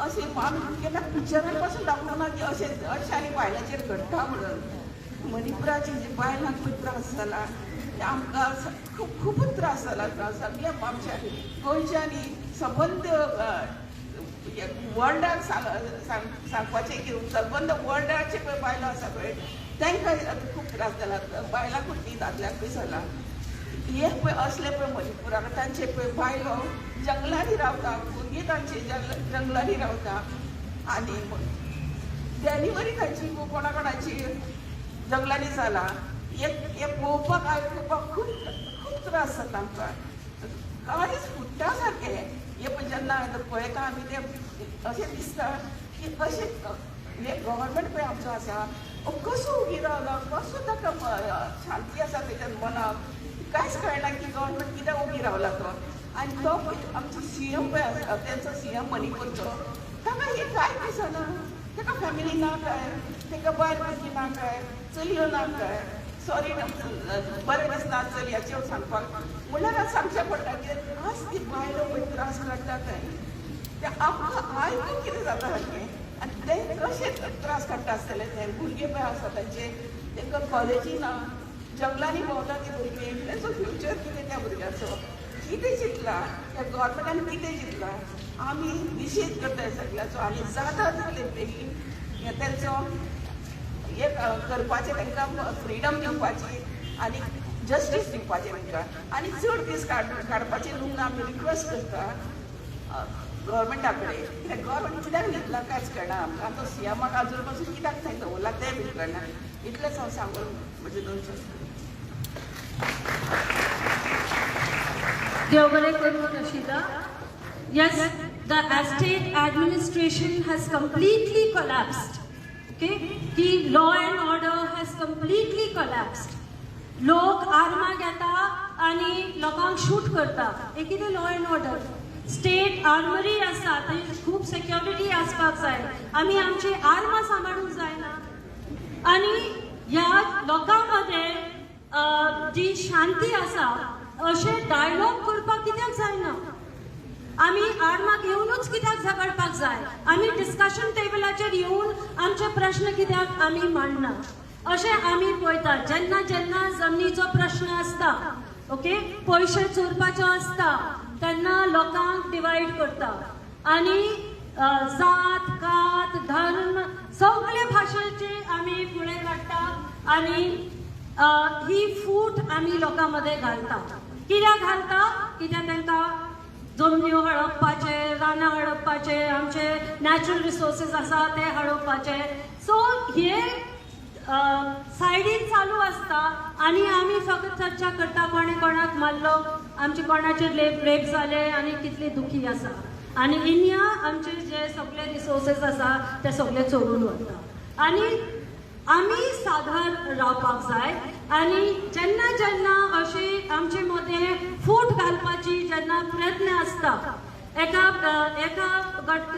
अशें आमी केन्ना पिक्चरान पासून दाखोवंक ना की अशें आनी बायलांचेर घडटा म्हणून. मणिपुराचे जे बायलांक पळय त्रास जाला ते आमकां खूबच त्रास जाला. सगळ्या आमच्या गोंयच्यांनी संबंद वर्ल्डाक सांगपाचें की संबंद वर्ल्डाचे पळय बायलो आसा पळय तांकां खूब त्रास जाला. बायलांकूच न्ही, दादल्यांकूय जाला. हे पळय असले पळय मणिपुराक तांचे पळय बायलो जंगलांनी रावता, भुरगीं तांची जंगलांनी रावता. आनी डेलिव्हरी तांची कोणा कोणाची जंगलांनी जाला. हे पळोवपाक आयकुपाक खूब त्रास जाता आमकां. काळीच फुट्टा सारकें. हे पळय जेन्ना पळयता आमी ते अशें दिसता की अशें हे गव्हर्मेंट पळय आमचो आसा कसो उगी रावलो, कसो ताका शांती आसा तेच्या मनाक, कांयच कळना की गव्हर्मेंट कित्याक उगी रावला तो. आनी तो पळय आमचो सीएम पळय आसा, तेंचो सीएम मणिपूरचो, ताका हे कांय दिसना. ताका फॅमिली ना काय, ताका बायल भुरगीं ना काय, चलयो ना काय. सॉरी बरें दिसना चलयाचेर सांगपाक, म्हणल्यार सांगचें पडटा की आज ती बायलो पळय त्रास काडटा काय ते आमकां आयकून कितें जाता सारकें. आनी ते कशें त्रास काडटा आसतले ते भुरगे पळय आसा तांचे, तांकां कॉलेजी ना, जंगलांनी भोंवता ती भुरगीं, तांचो फ्युचर कितें त्या भुरग्याचो, कितें चिंतला त्या गव्हर्मेंटान, कितें चिंतला. आमी निशेध करता सगळ्याचो. आनी जाता जालें बेगीन तेंचो हे करपाचें, तांकां फ्रिडम दिवपाची आनी जस्टीस दिवपाचें तांकां. आनी चड दीस काडपाचें म्हणून आमी रिक्वेस्ट करता गव्हर्मेंटा कडेन. कित्याक गव्हर्मेंट कित्याक घेतला कांयच कळना आमकां. तो सीएमाक आजून पासून कित्याक थंय दवरला तें बी कळना. इतलेंच हांव सांगून म्हजें 2 शब्द. देव बरें करूं Rashida. Yes, the state administration has completely collapsed. Okay की law and order has completely collapsed. लोक आर्मां घेता आनी लोकांक शूट करता. हे कितें law and order? State armoury आसा, थंय खूब सेक्युरिटी आसपाक जाय. आमी आमची आर्मां सांबाळूंक जायना. आनी ह्या लोकां मध्ये जी शांती आसा अशे डायलॉग करपाक कित्याक जायना? आमी आर्मां घेवनूच कित्याक झगडपाक जाय? आमी डिस्कशन टेबलाचेर येवन आमचे प्रश्न कित्याक आमी मांडना? अशें आमी पळयतात. जेन्ना जेन्ना जमनीचो प्रश्न आसता, ओके, पयशे चोरपाचो आसता, तेन्ना लोकांक डिवायड करता आनी जात कात धर्म सगळे भाशेचे आमी फुडें काडटा आनी ही फूट आमी लोकां मदें घालता. कित्याक घालता? कित्याक तांकां जमन्यो हडपपाचे, रानां हडपपाचे, आमचे नॅचरल रिसोर्सीस आसा ते हडपपाचे. सो हे सायडीन चालू आसता आनी आमी फकत चर्चा करता कोणे कोणाक मारलो, आमचे कोणाचे रेप जाले आनी कितले दुखी आसा. आनी इंडिया आमचे जे सगळे रिसोर्सीस आसा ते सगळे चोरून व्हरता. आनी आमी सादार रावपाक जाय. आनी जेन्ना जेन्ना अशी आमचे मदें फूट घालपाची जेन्ना प्रयत्न आसता, एका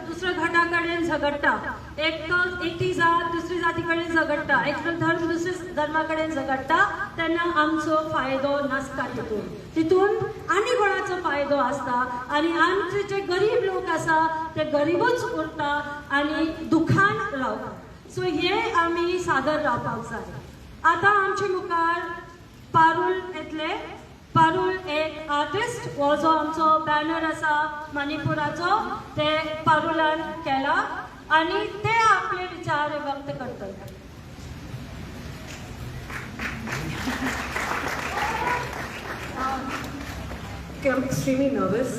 दुसऱ्या गटा कडेन झगडटा, एकटी जात दुसरी जाती कडेन झगडटा, एकटो धर्म दुसऱ्या धर्मा कडेन झगडटा, तेन्ना आमचो फायदो नासता. तितून आनी कोणाचो फायदो आसता आनी आमचे जे गरीब लोक आसा ते गरीबूच उरता आनी दुखान रावता. सो हे आमी सादर रावपाक जाय. आतां आमचे मुखार पारूल येतले. पारूल एक आर्टिस्ट, हो जो आमचो बॅनर आसा मणिपुराचो ते पारुलान केला आनी ते आपले विचार व्यक्त करतले. Okay, I'm extremely nervous.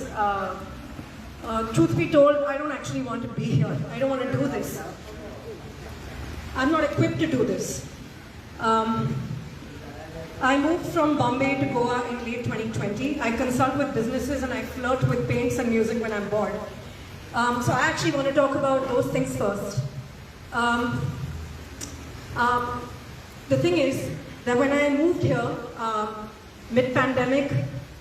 Truth be told, I don't actually want to be here. I don't want to do this. I'm not equipped to do this. I moved from Bombay to Goa in late 2020. I consult with businesses and I flirt with paints and music when I'm bored. So I actually want to talk about those things first. The thing is that when I moved here, mid-pandemic,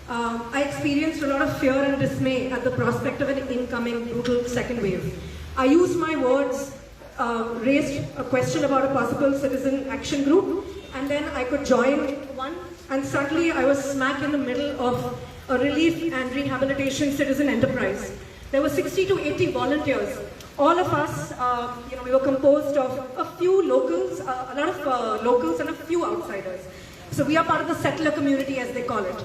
I experienced a lot of fear and dismay at the prospect of an incoming brutal second wave. I used my words, raised a question about a possible citizen action group, and then I could join one, and suddenly I was smack in the middle of a relief and rehabilitation citizen enterprise. There were 60 to 80 volunteers. All of us, we were composed of a few locals, a lot of locals and a few outsiders. So we are part of the settler community, as they call it.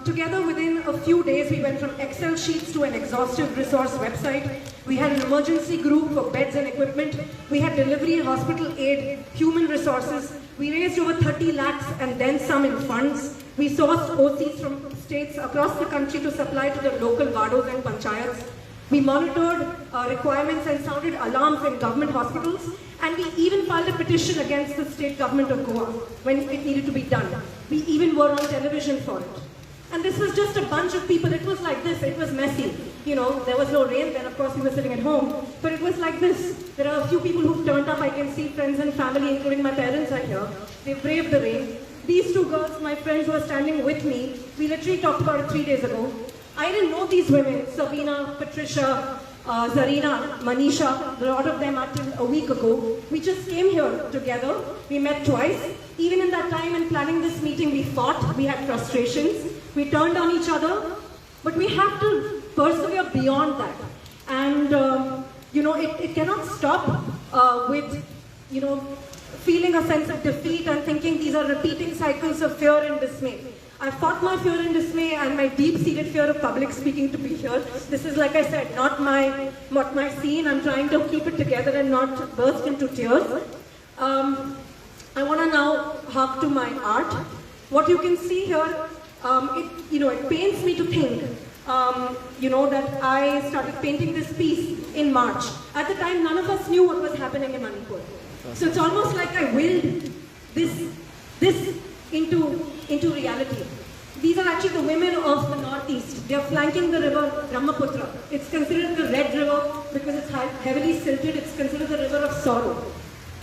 Together within a few days, we went from Excel sheets to an exhaustive resource website. We had an emergency group for beds and equipment. We had delivery, hospital aid, human resources. We raised over 30 lakhs and then some in funds. We sourced OCs from states across the country to supply to the local vados and panchayats. We monitored requirements and sounded alarms in government hospitals. And we even filed a petition against the state government of Goa when it needed to be done. We even were on television for it. And this was just a bunch of people. It was like this. It was messy. There was no rain. Then, of course, we were sitting at home. But it was like this. There are a few people who've turned up. I can see friends and family, including my parents, are here. They braved the rain. These two girls, my friends who are standing with me, we literally talked about it 3 days ago. I didn't know these women, Sabina, Patricia, Zarina, Manisha, a lot of them until a week ago. We just came here together. We met twice. Even in that time in planning this meeting, we fought. We had frustrations. We turned on each other. But we have to persevere beyond that. And, it cannot stop with, feeling a sense of defeat and thinking these are repeating cycles of fear and dismay. I fought my fear and dismay and my deep-seated fear of public speaking to be here. This is, like I said, not my scene. I'm trying to keep it together and not burst into tears. I want to now hark to my art. What you can see here, it pains me to think, that I started painting this piece in March. At the time, none of us knew what was happening in Manipur. So it's almost like I willed this into reality. These are actually the women of the northeast. They are flanking the river Brahmaputra. It's considered the Red River because because it's heavily silted. It's considered the river of sorrow.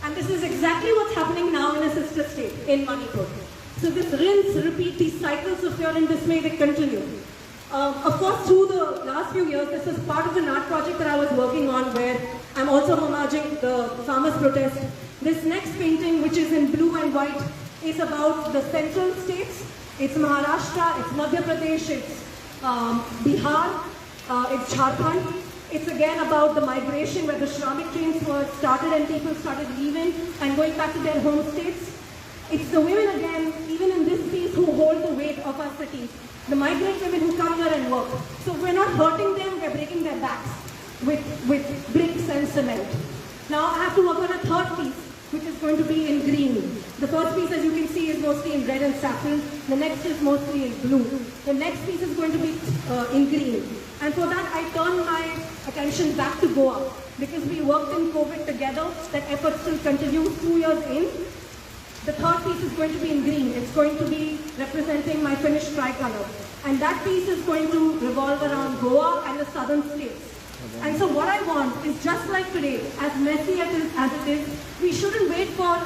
And this is exactly what's happening now in a sister state, in Manipur. So this rinse, repeat, these cycles of fear and dismay, they continue. Of course, through the last few years, this is part of an art project that I was working on where I'm also homaging the farmers' protest. This next painting, which is in blue and white, is about the central states. It's Maharashtra, it's Madhya Pradesh, it's Bihar, it's Jharkhand. It's again about the migration where the Shramik trains were started and people started leaving and going back to their home states. It's the women again, even in this piece, who hold the weight of our cities. The migrant women who come here and work. So we're not hurting them, we're breaking their backs with bricks and cement. Now I have to work on a third piece, which is going to be in green. The first piece, as you can see, is mostly in red and saffron. The next is mostly in blue. The next piece is going to be in green. And for that, I turn my attention back to Goa, because we worked in COVID together. That effort still continues 2 years in. The third piece is going to be in green. It's going to be representing my Finnish tricolor. And that piece is going to revolve around Goa and the southern states. And so what I want is, just like today, as messy as it is, we shouldn't wait for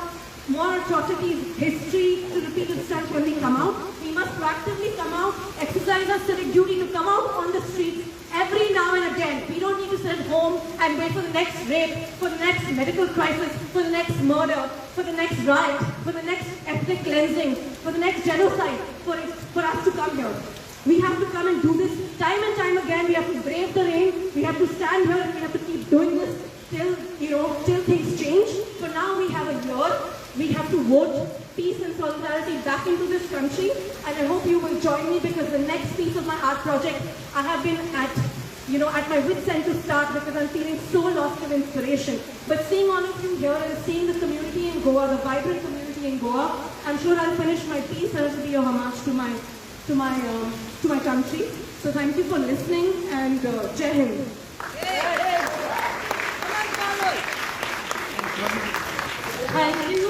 more atrocities, history to repeat itself when we come out. We must proactively come out, exercise our civic duty to come out on the streets every now and again. We don't need to sit at home and wait for the next rape, for the next medical crisis, for the next murder, for the next riot, for the next ethnic cleansing, for the next genocide, for us to come here. We have to come and do this time and time again. We have to brave the rain. We have to stand here and we have to keep doing this till things change. For now, we have a year. We have to vote peace and solidarity back into this country. And I hope you will join me, because the next piece of my art project, I have been at my wit's end to start, because I'm feeling so lost of inspiration. But seeing all of you here and seeing the community in Goa, the vibrant community in Goa, I'm sure I'll finish my piece and it'll be a homage to my country. So thank you for listening, and Jai Hind. Thank you,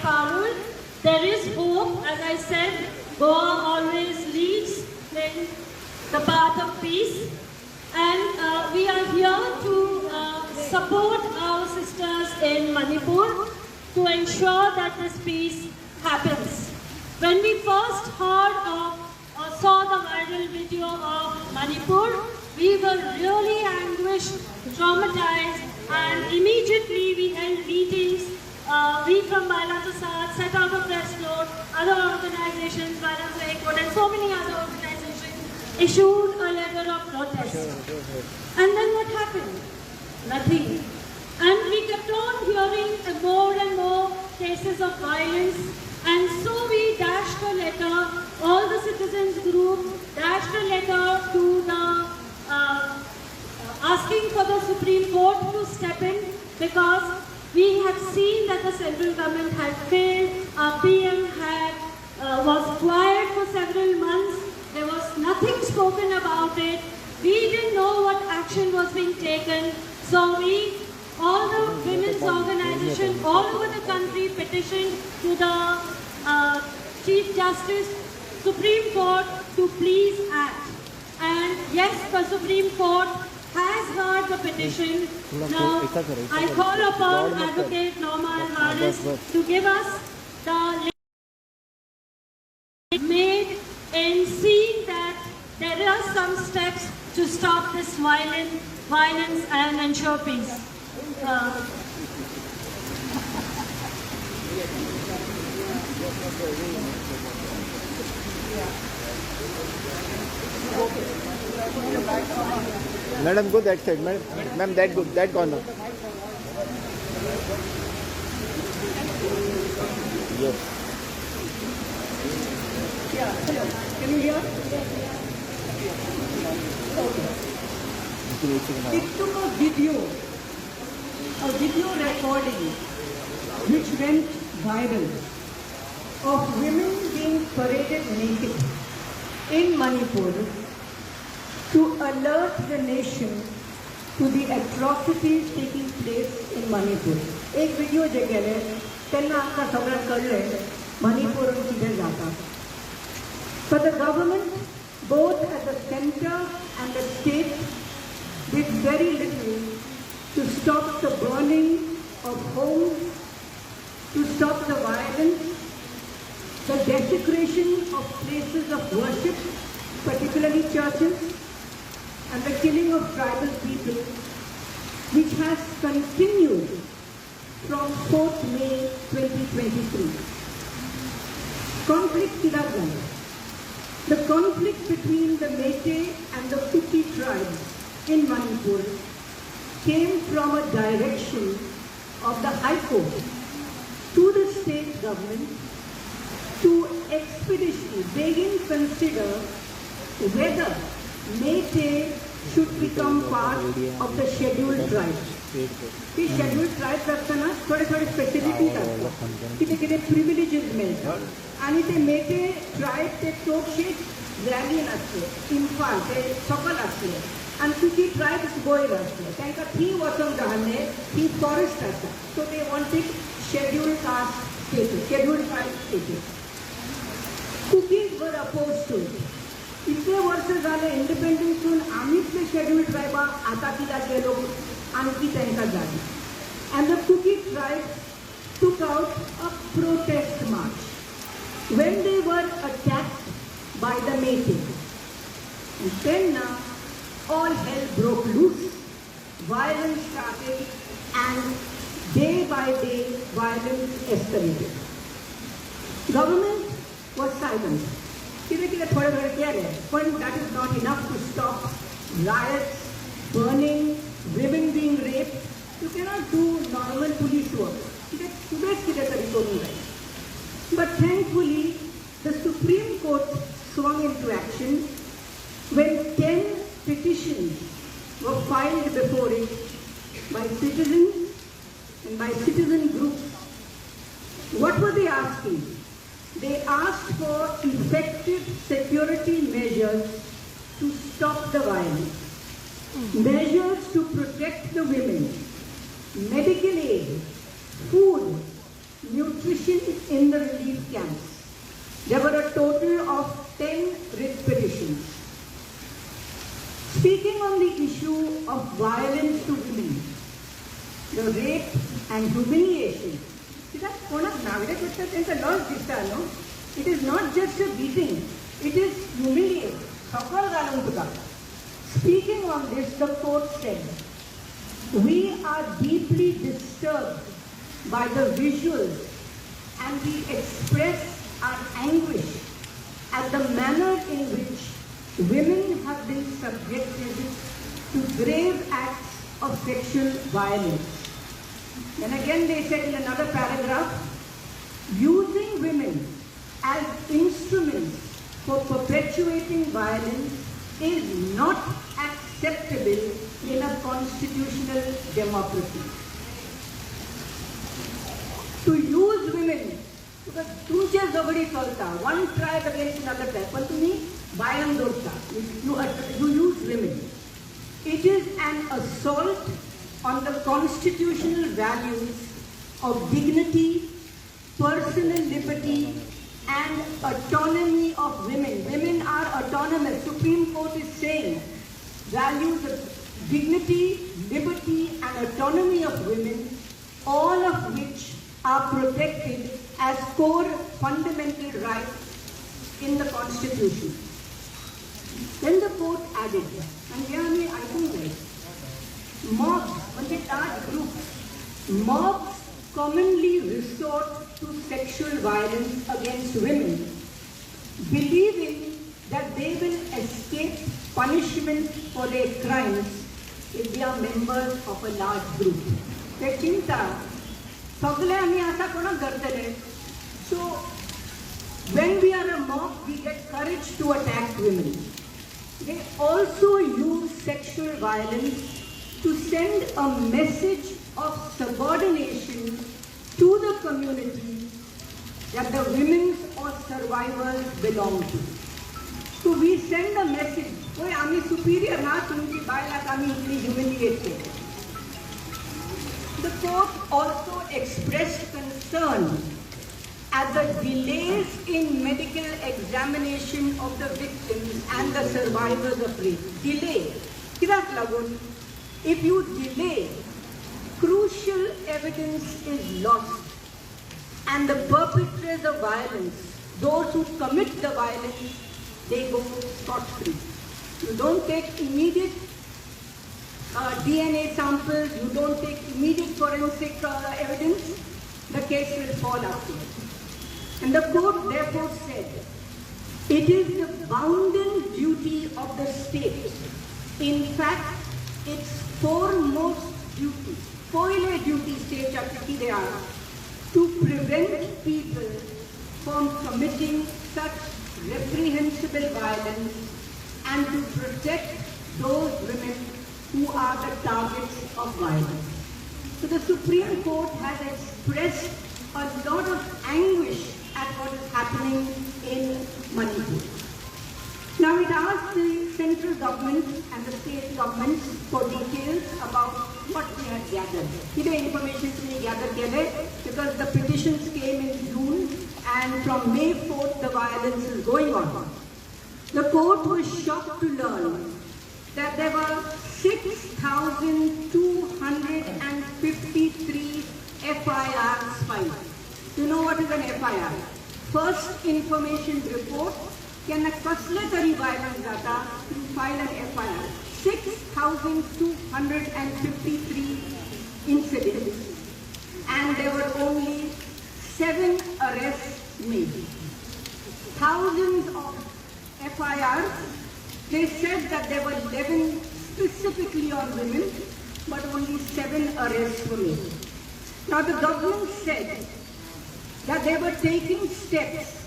Parul. There is hope. As I said, Goa always leads in the path of peace. And we are here to support our sisters in Manipur to ensure that this peace happens. When we first heard or saw the viral video of Manipur, we were really anguished, traumatized, and immediately we held meetings. We from Baila Prasad set out a press note, other organizations, Violence Record, and so many other organizations issued a letter of protest. And then what happened? Nothing. And we kept on hearing more and more cases of violence. And so we dashed a letter, all the citizens group dashed a letter to the, asking for the Supreme Court to step in, because we had seen that the central government had failed, our PM was quiet for several months, there was nothing spoken about it, we didn't know what action was being taken, so all the women's organizations all over the country petitioned to the Chief Justice, Supreme Court to please act. And yes, the Supreme Court has heard the petition. Now, I call upon Advocate Norma Alvarez to give us the made in seeing that there are some steps to stop this violence and ensure peace. Madam, go that side. Ma'am, that corner. Yes. Yeah, hello. Can you hear? It took a video recording which went viral of women being paraded naked in Manipur to alert the nation to the atrocities taking place in Manipur. एक video जे गेले त्यांना आता सगळं कळलंय मणिपूर किती जाता. But the government, both at the center and the state, did very little to stop the burning of homes, to stop the violence, the desecration of places of worship, particularly churches, and the killing of tribal people, which has continued from 4th May 2023. Conflict Kiragan. The conflict between the Meitei and the Kuki tribes in Manipur came from a direction of the High Court to the state government to expeditiously begin consider whether Meitei should become part of the scheduled tribes. The scheduled tribes असताना थोडे facilities असतात, किती privileges मिळतात, आणि ते Meitei tribe ते चोखशे ग्रॅलियन असले, इम्फाल ते सकल असले, आणि Kuki tribes गोयल असले. त्यांना फी वचून घालणे ही फॉरेस्ट असतात. So they wanted scheduled caste status, scheduled tribe status. Kukis were opposed to it. इतके वर्ष झाले इंडिपेंडन्स होऊन आम्हीच ते शेड्यूल्ड ट्रायबा आता कित्याक गेलो आणखी त्यांका जाली. And the Kuki tribes took out a protest march when they were attacked by the Meitei. And then now all hell broke loose, violence started, and day by day violence escalated. Government was silent. But that is not enough to stop riots, burning, women being raped. You cannot do normal police work. But thankfully, the Supreme Court swung into action when 10 petitions were filed before it by citizens and by citizen groups. What were they asking? They asked for effective security measures to stop the violence, measures to protect the women, medical aid, food, nutrition in the relief camps. There were a total of 10 writ petitions. Speaking on the issue of violence to women, the rape and humiliation, it is not just a beating, it is humiliating. Speaking on this, the court said, we are deeply disturbed by the visuals and we express our anguish at the manner in which women have been subjected to grave acts of sexual violence. Then again they said in another paragraph, using women as instruments for perpetuating violence is not acceptable in a constitutional democracy. To use women, because तुमच्या जवळी चलता, one tribe against another tribe, पण तुम्ही बायम दोडता, you use women. It is an assault on the constitutional values of dignity, personal liberty, and autonomy of women. Women are autonomous. Supreme Court is saying values of dignity, liberty, and autonomy of women, all of which are protected as core fundamental rights in the Constitution. Then the court added, and here I think that mobs, when they large groups, mobs commonly resort to sexual violence against women, believing that they will escape punishment for their crimes if they are members of a large group. They chinta, sagle ami asa kona kartale. So when we are a mob, we get courage to attack women. They also use sexual violence to send a message of subordination to the community that the women or survivors belong to. So we send a message, "Oi, ami superior na, tumki baila kami itni humiliate." The court also expressed concern at the delays in medical examination of the victims and the survivors of rape. Delay. Kidak lagun. If you delay crucial evidence is lost and the perpetrators of violence, those who commit the violence, they go scot-free. You don't take immediate DNA samples, you don't take immediate forensic evidence, the case will fall afterwards. And the court therefore said, it is the bounden duty of the state, in fact, its foremost duty, foile duty state chapter they are, to prevent people from committing such reprehensible violence and to protect those women who are the targets of violence. So the Supreme Court has expressed a lot of anguish at what is happening in Manipur. Now it asked the central government and the state governments for details about what they had gathered. Today information we gathered because the petitions came in June and from May 4th the violence is going on. The court was shocked to learn that there were 6,253 FIRs filed. You know what is an FIR? First information report. Can a कसले तरी violence data to file an FIR? 6,253 incidents, and there were only 7 arrests made. Thousands of FIRs. They said that there were 11 specifically on women, but only 7 arrests were made. Now the government said that they were taking steps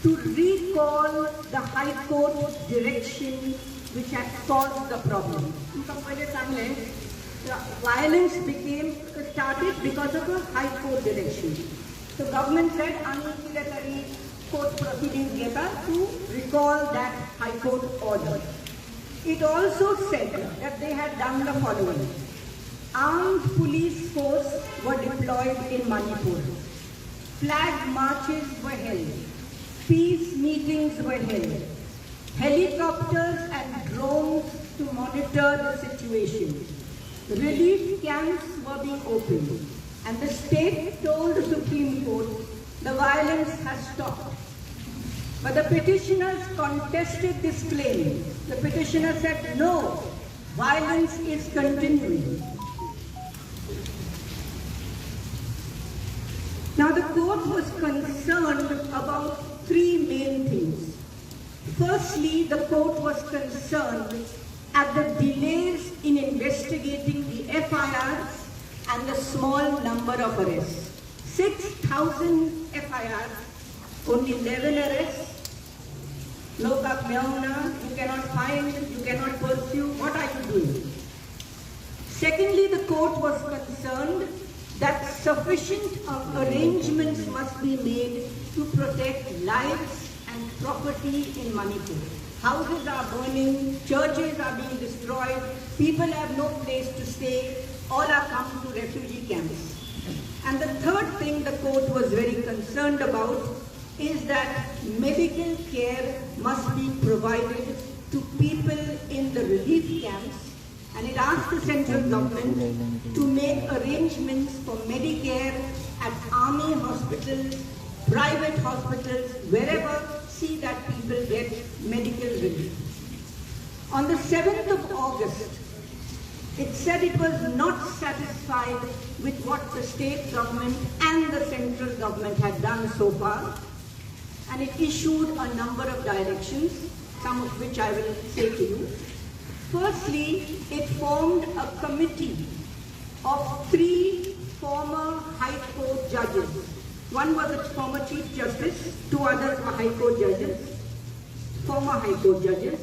to recall the High Court direction which had caused the problem. Violence started because of a High Court direction. The government said, court proceedings to recall that High Court order. It also said that they had done the following. Armed police force were deployed in Manipur. Flag marches were held. Peace meetings were held. Helicopters and drones to monitor the situation. Relief camps were being opened. And the state told the Supreme Court the violence has stopped. But the petitioners contested this claim. The petitioner said, no, violence is continuing. Now the court was concerned about 3 main things. Firstly, the court was concerned at the delays in investigating the FIRs and the small number of arrests. 6,000 FIRs, only 11 arrests. Lokak meona, you cannot find, you cannot pursue. What are you doing? Secondly, the court was concerned that sufficient arrangements must be made to protect lives and property in Manipur. Houses are burning, churches are being destroyed, people have no place to stay, all are come to refugee camps. And the third thing the court was very concerned about is that medical care must be provided to people in the relief camps, and it asked the central government to make arrangements for Medicare at army hospitals, private hospitals, wherever, see that people get medical relief. On the 7th of August, it said it was not satisfied with what the state government and the central government had done so far, and it issued a number of directions, some of which I will say to you. Firstly, it formed a committee of 3 former High Court judges. One was a former Chief Justice, 2 others were High Court judges, former High Court judges,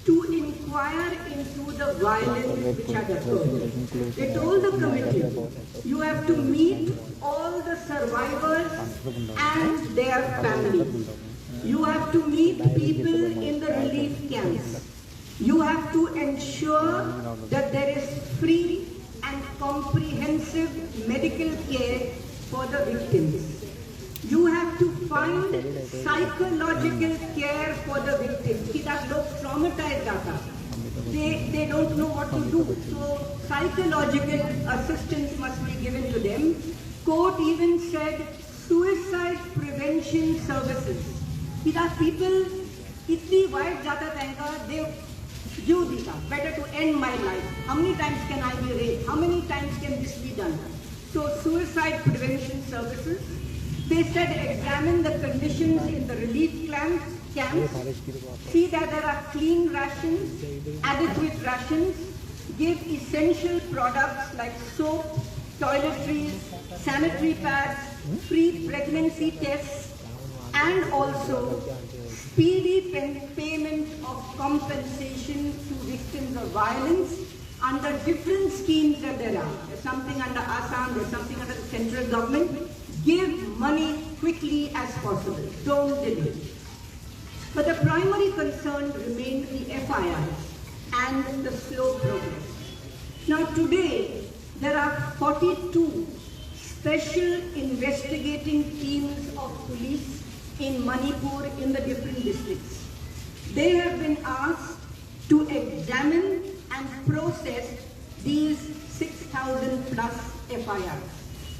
to inquire into the violence which had occurred. They told the committee, you have to meet all the survivors and their families. You have to meet people in the relief camps. You have to ensure that there is free and comprehensive medical care for the victims. You have to find psychological care for the victims. That लोग traumatized जाता. they don't know what to do. So psychological assistance must be given to them. Court even said suicide prevention services. These are people, itli white जाता त्यांका, they जीव दिता. Better to end my life. How many times can I be raped? How many times can this be done? So suicide prevention services. They said examine the conditions in the relief camps, see that there are clean rations, adequate rations, give essential products like soap, toiletries, sanitary pads, free pregnancy tests, and also speedy payment of compensation to victims of violence under different schemes that there are. There's something under Assam, there's something under the central government. Give money quickly as possible. Don't delay. But the primary concern remained the FIRs and the slow progress. Now today, there are 42 special investigating teams of police in Manipur in the different districts. They have been asked to examine and process these 6,000 plus FIRs.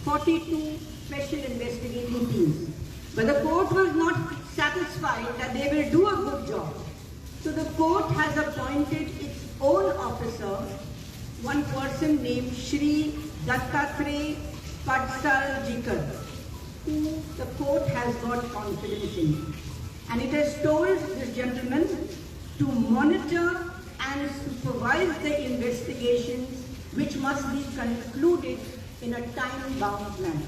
42 special investigating teams. But the court was not satisfied that they will do a good job. So the court has appointed its own officer, one person named Shri Dattatreya Patsalgikar, who the court has got confidence in. And it has told this gentleman to monitor and supervise the investigations which must be concluded in a time-bound manner.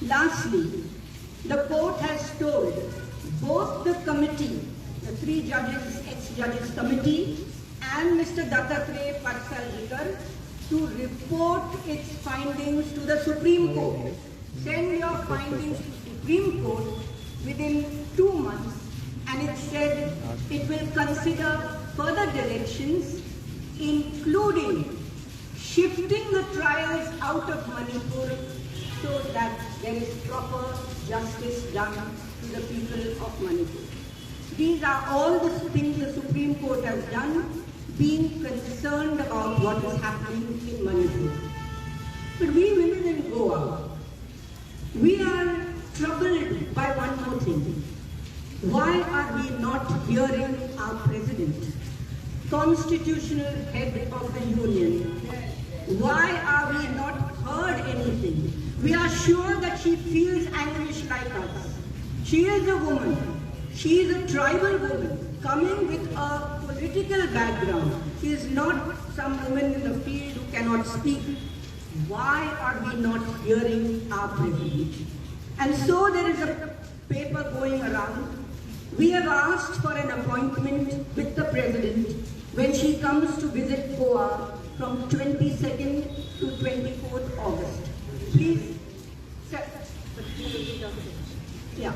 Lastly, the court has told both the committee, the 3 judges, ex-judges committee, and Mr. Dattatreya Patsalgikar to report its findings to the Supreme Court. Send your findings to Supreme Court within 2 months, and it said it will consider further directions, including shifting the trials out of Manipur so that there is proper justice done to the people of Manipur. These are all the things the Supreme Court has done, being concerned about what is happening in Manipur. But we women in Goa, we are troubled by one more thing. Why are we not hearing our president, constitutional head of the union? Why are we not heard anything? We are sure that she feels anguish like us. She is a woman. She is a tribal woman coming with a political background. She is not some woman in the field who cannot speak. Why are we not hearing our president? And so there is a paper going around. We have asked for an appointment with the president when she comes to visit Goa from 22nd to 24th August. Please, sir. Yeah.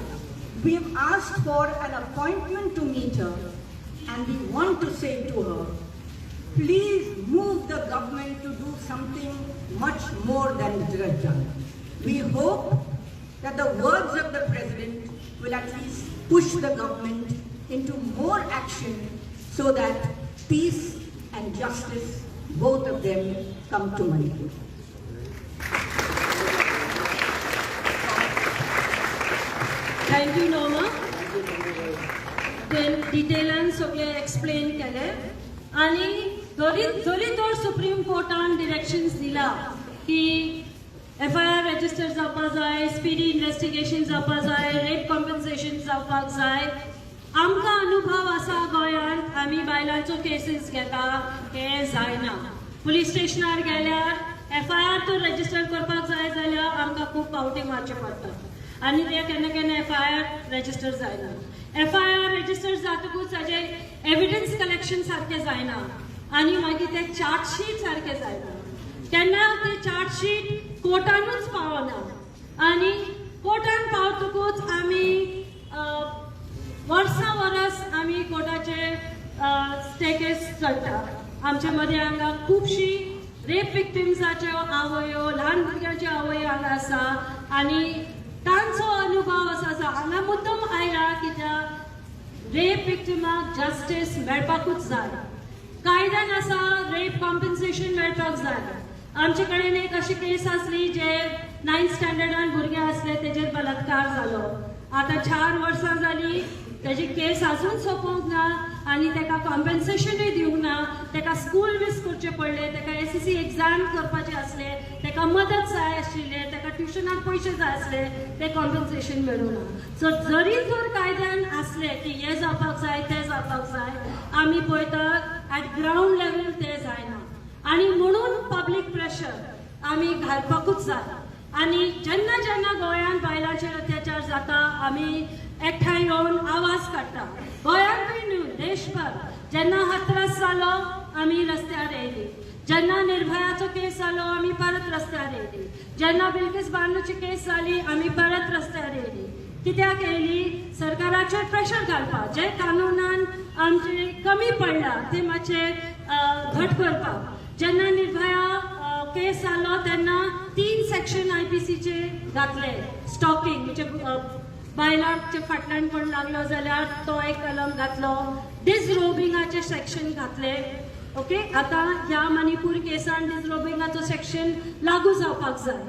We have asked for an appointment to meet her, and we want to say to her, please move the government to do something much more than it has done. We hope that the words of the president will at least push the government into more action so that peace and justice, both of them, come to Manipur. Thank you, Norma. Detailan सगळे explain केले आणि जरी तर supreme कोर्टान directions दिला की FIR register जावपा जाय, speedy investigation जावपा जाय, रेप कॉम्पेन्सेशन जावपाक जाय. आमकां अनुभव आसा गोंयांत आमी बायलांचो केसीस घेता हे जायना. पुलीस स्टेशनार गेल्यार FIR तो रजिस्टर करपाक जाय जाल्यार आमकां खूब पावटी मारचे पडटा आनी ते केन्ना केन्ना FIR रजिस्टर जायना. FIR रजिस्टर जातकूच ताजे एविडन्स कलेक्शन सारकें जायना आनी मागीर ते चार्जशीट सारकें जायना. केन्ना ते चार्जशीट कोर्टानूच पावना आनी कोर्टान पावतकूच आमी वर्सां वरस आमी कोर्टाचे स्टेकेस चलता. आमचे मदीं हांगा खुबशीं रेप विक्टिम्साच्यो आवयो, ल्हान भुरग्यांच्यो आवयो हांगा आसा आनी तांचो अनुभव असो हांगा मुद्दम आयला कित्याक रेप विक्टिमाक जस्टीस मेळपाकूच जाय. कायद्यान आसा रेप कॉम्पेन्सेशन मेळपाक जाय. आमचे कडेन एक अशी केस आसली जे 9th स्टँडर्डान भुरगे आसले तेजेर बलात्कार जालो. आता 4 वर्सां जाली तेजी केस अजून सोंपोवंक ना आनी तेका कॉम्पेन्सेशनूय दिवंक ना. तेका स्कूल मिस करचे पडले, तेका SSC एग्जाम करपाचे असले, तेका मदत जाय आशिल्ले, तेका ट्युशनाक पयशे जाय आसले, ते कॉम्पेन्सेशन मेळूंक ना. सो जरी जर कायद्यान आसले की हे जावपाक जाय ते जावपाक जाय, आमी पळयता ॲट ग्राउंड लेवल ते जायना. आनी म्हणून पब्लीक प्रेशर आमी घालपाकूच जाय. आनी जेन्ना जेन्ना गोंयान बायलांचेर अत्याचार जाता आमी एकठांय येवन आवाज काडटा. गोंयांतूय न्हू देशभर. जेन्ना हाथरस जालो आमी रस्त्यार येयली, जेन्ना निर्भयाचो केस जालो आमी परत रस्त्यार येयली, जेन्ना बिल्कीस बानूची केस जाली आमी परत रस्त्यार येयली. कित्याक येयली? सरकाराचेर प्रेशर घालपाक. जे कानुनान आमचे कमी पडला ते मातशे घट करपाक. जेन्ना निर्भया केस जालो तेन्ना 3 सेक्शन IPCचे घातले. स्टॉकिंग म्हणजे बायलांचे फाटल्यान कोण लागलो जाल्यार तो एक कलम घातलो. डिसरोबिंगाचे सेक्शन घातले. ओके, आता ह्या मणिपूर केसान डिसरोबिंगाचो सेक्शन लागू जावपाक जाय.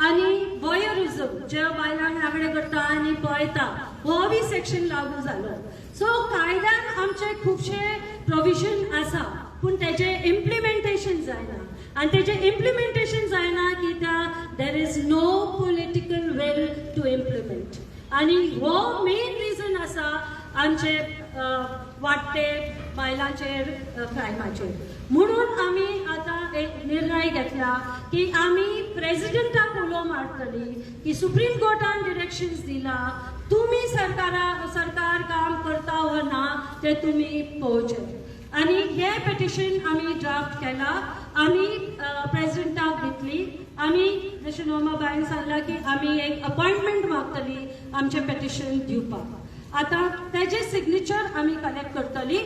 आनी वॉयरिझम जे बायलांक नागडे करता आनी पळयता हो बी सेक्शन लागू जालो. सो कायद्यान आमचे खुबशे प्रोविजन आसा पूण तेजे इम्प्लिमेंटेशन जायना. आनी तेजे इम्प्लिमेंटेशन जायना कित्याक there is no political will to implement. आनी हो मेन रिजन आसा आमचे वाडटे बायलांचेर क्रायमाचेर. म्हणून आमी आतां एक निर्णय घेतला की आमी प्रेसिडेंटाक उलो मारतली की सुप्रीम कोर्टान डिरेक्शन्स दिला, तुमी सरकार काम करता वा ना ते तुमी पळोवचें. आनी हे पेटिशन आमी ड्राफ्ट केला, आमी प्रेसिडेंटाक दितली. आमी जशें नोमा बायन सांगला की आमी एक अपॉइंटमेंट मागतली आमचे पेटिशन दिवपाक. आतां तेजे सिग्नेचर आमी कलेक्ट करतली,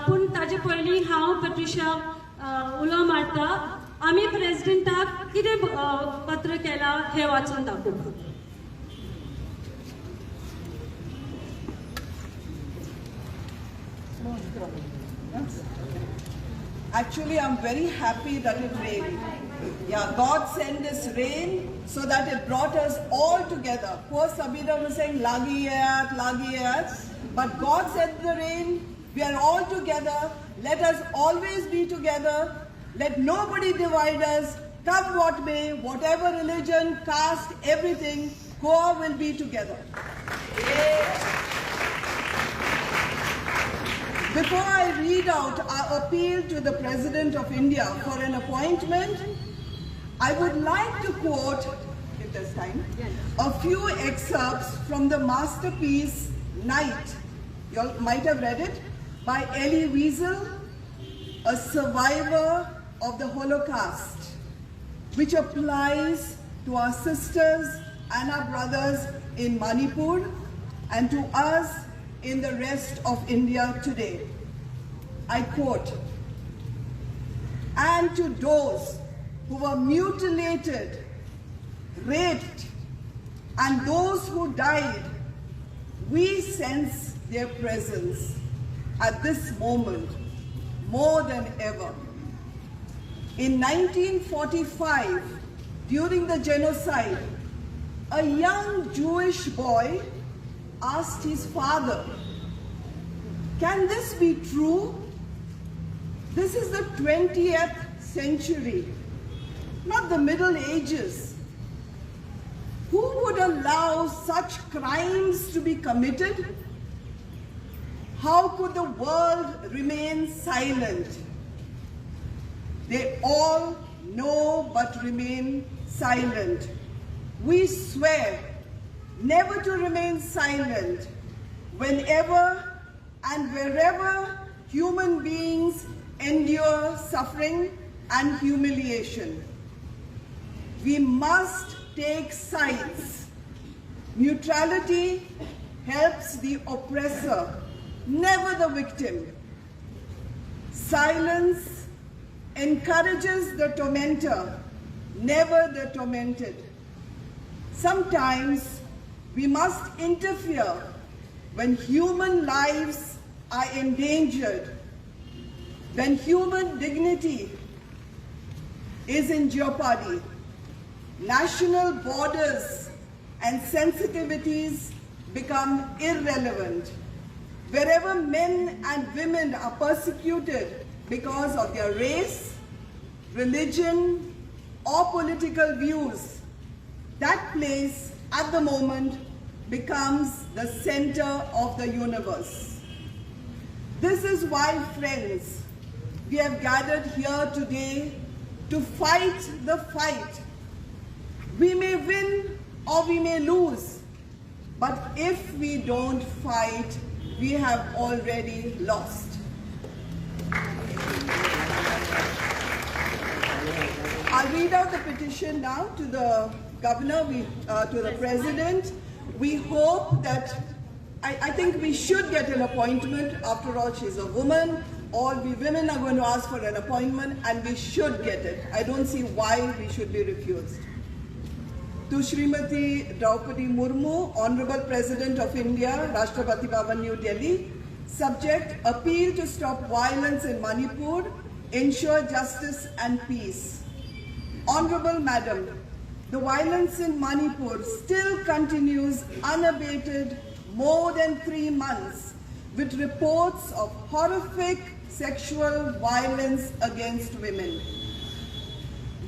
पूण ताजे पयलीं हांव पेट्रिशा उलो मारता. आमी प्रेसिडेंटाक कितें पत्र केलां हें वाचून दाखोवपाक. Actually, I'm very happy that it rained. Yeah, God sent this rain so that it brought us all together. Poor Sabina was saying, Lagiyat. But God sent the rain. We are all together. Let us always be together. Let nobody divide us. Come what may, whatever religion, caste, everything, Goa will be together. Before I read out our appeal to the President of India for an appointment, I would like to quote, if there's time, a few excerpts from the masterpiece Night. You all might have read it, by Elie Wiesel, a survivor of the Holocaust, which applies to our sisters and our brothers in Manipur and to us in the rest of India today. I quote, "And to those who were mutilated, raped, and those who died, we sense their presence at this moment more than ever. In 1945, during the genocide, a young Jewish boy asked his father, 'Can this be true? This is the 20th century, not the Middle Ages. Who would allow such crimes to be committed? How could the world remain silent?' They all know but remain silent. We swear never to remain silent whenever and wherever human beings endure suffering and humiliation. We must take sides. Neutrality helps the oppressor, never the victim. Silence encourages the tormentor, never the tormented. Sometimes we must interfere when human lives are endangered. when human dignity is in jeopardy, national borders and sensitivities become irrelevant. Wherever men and women are persecuted because of their race, religion, or political views, that place at the moment becomes the center of the universe. This is why, friends, we have gathered here today to fight the fight. We may win or we may lose, but if we don't fight, we have already lost. I'll read out the petition now to the governor, to the president. We hope that, I think we should get an appointment. After all, she's a woman. All we women are going to ask for an appointment, and we should get it. I don't see why we should be refused. To Srimati Draupadi Murmu, Honorable President of India, Rashtrapati Bhavan, New Delhi. Subject, appeal to stop violence in Manipur, ensure justice and peace. Honorable Madam, the violence in Manipur still continues unabated more than 3 months, with reports of horrific sexual violence against women.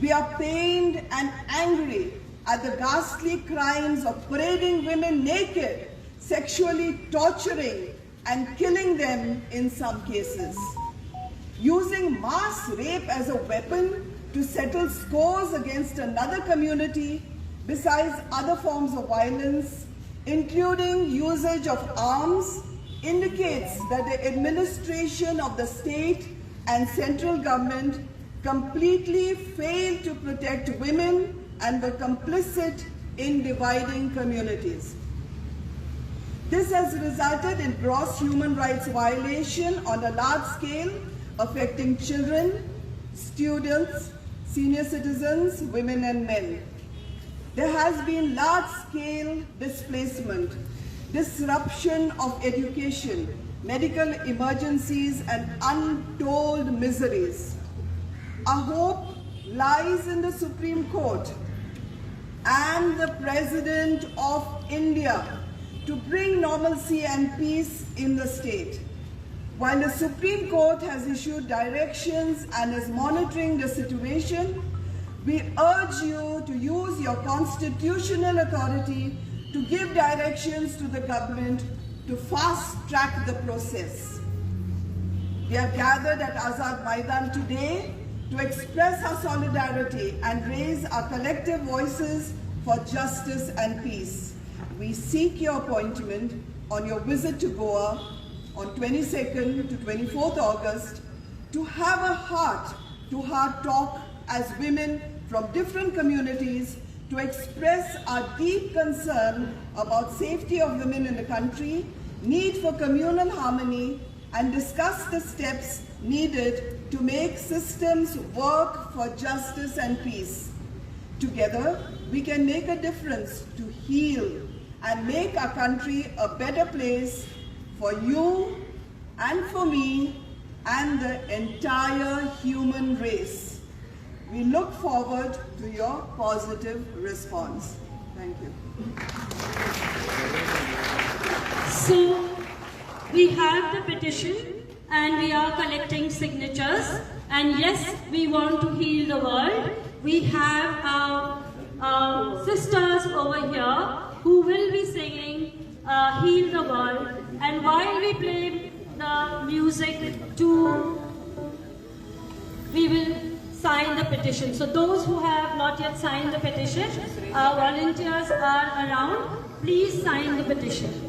We are pained and angry at the ghastly crimes of parading women naked, sexually torturing and killing them in some cases. Using mass rape as a weapon to settle scores against another community, besides other forms of violence, including usage of arms, indicates that the administration of the state and central government completely failed to protect women and were complicit in dividing communities. This has resulted in gross human rights violation on a large scale, affecting children, students, senior citizens, women and men. There has been large-scale displacement, disruption of education, medical emergencies and untold miseries. Our hope lies in the Supreme Court and the President of India to bring normalcy and peace in the state. While the Supreme Court has issued directions and is monitoring the situation, we urge you to use your constitutional authority to give directions to the government to fast-track the process. We have gathered at Azad Maidan today to express our solidarity and raise our collective voices for justice and peace. We seek your appointment on your visit to Goa on 22nd to 24th August to have a heart-to-heart talk as women from different communities to express our deep concern about safety of women in the country, need for communal harmony, and discuss the steps needed to make systems work for justice and peace. Together, we can make a difference to heal and make our country a better place for you and for me and the entire human race. We look forward to your positive response. Thank you. So, we have the petition and we are collecting signatures, and yes, we want to heal the world. We have our sisters over here who will be singing Heal the World, and while we play the music we will sign the petition. So those who have not yet signed the petition, our volunteers are around. Please sign the petition.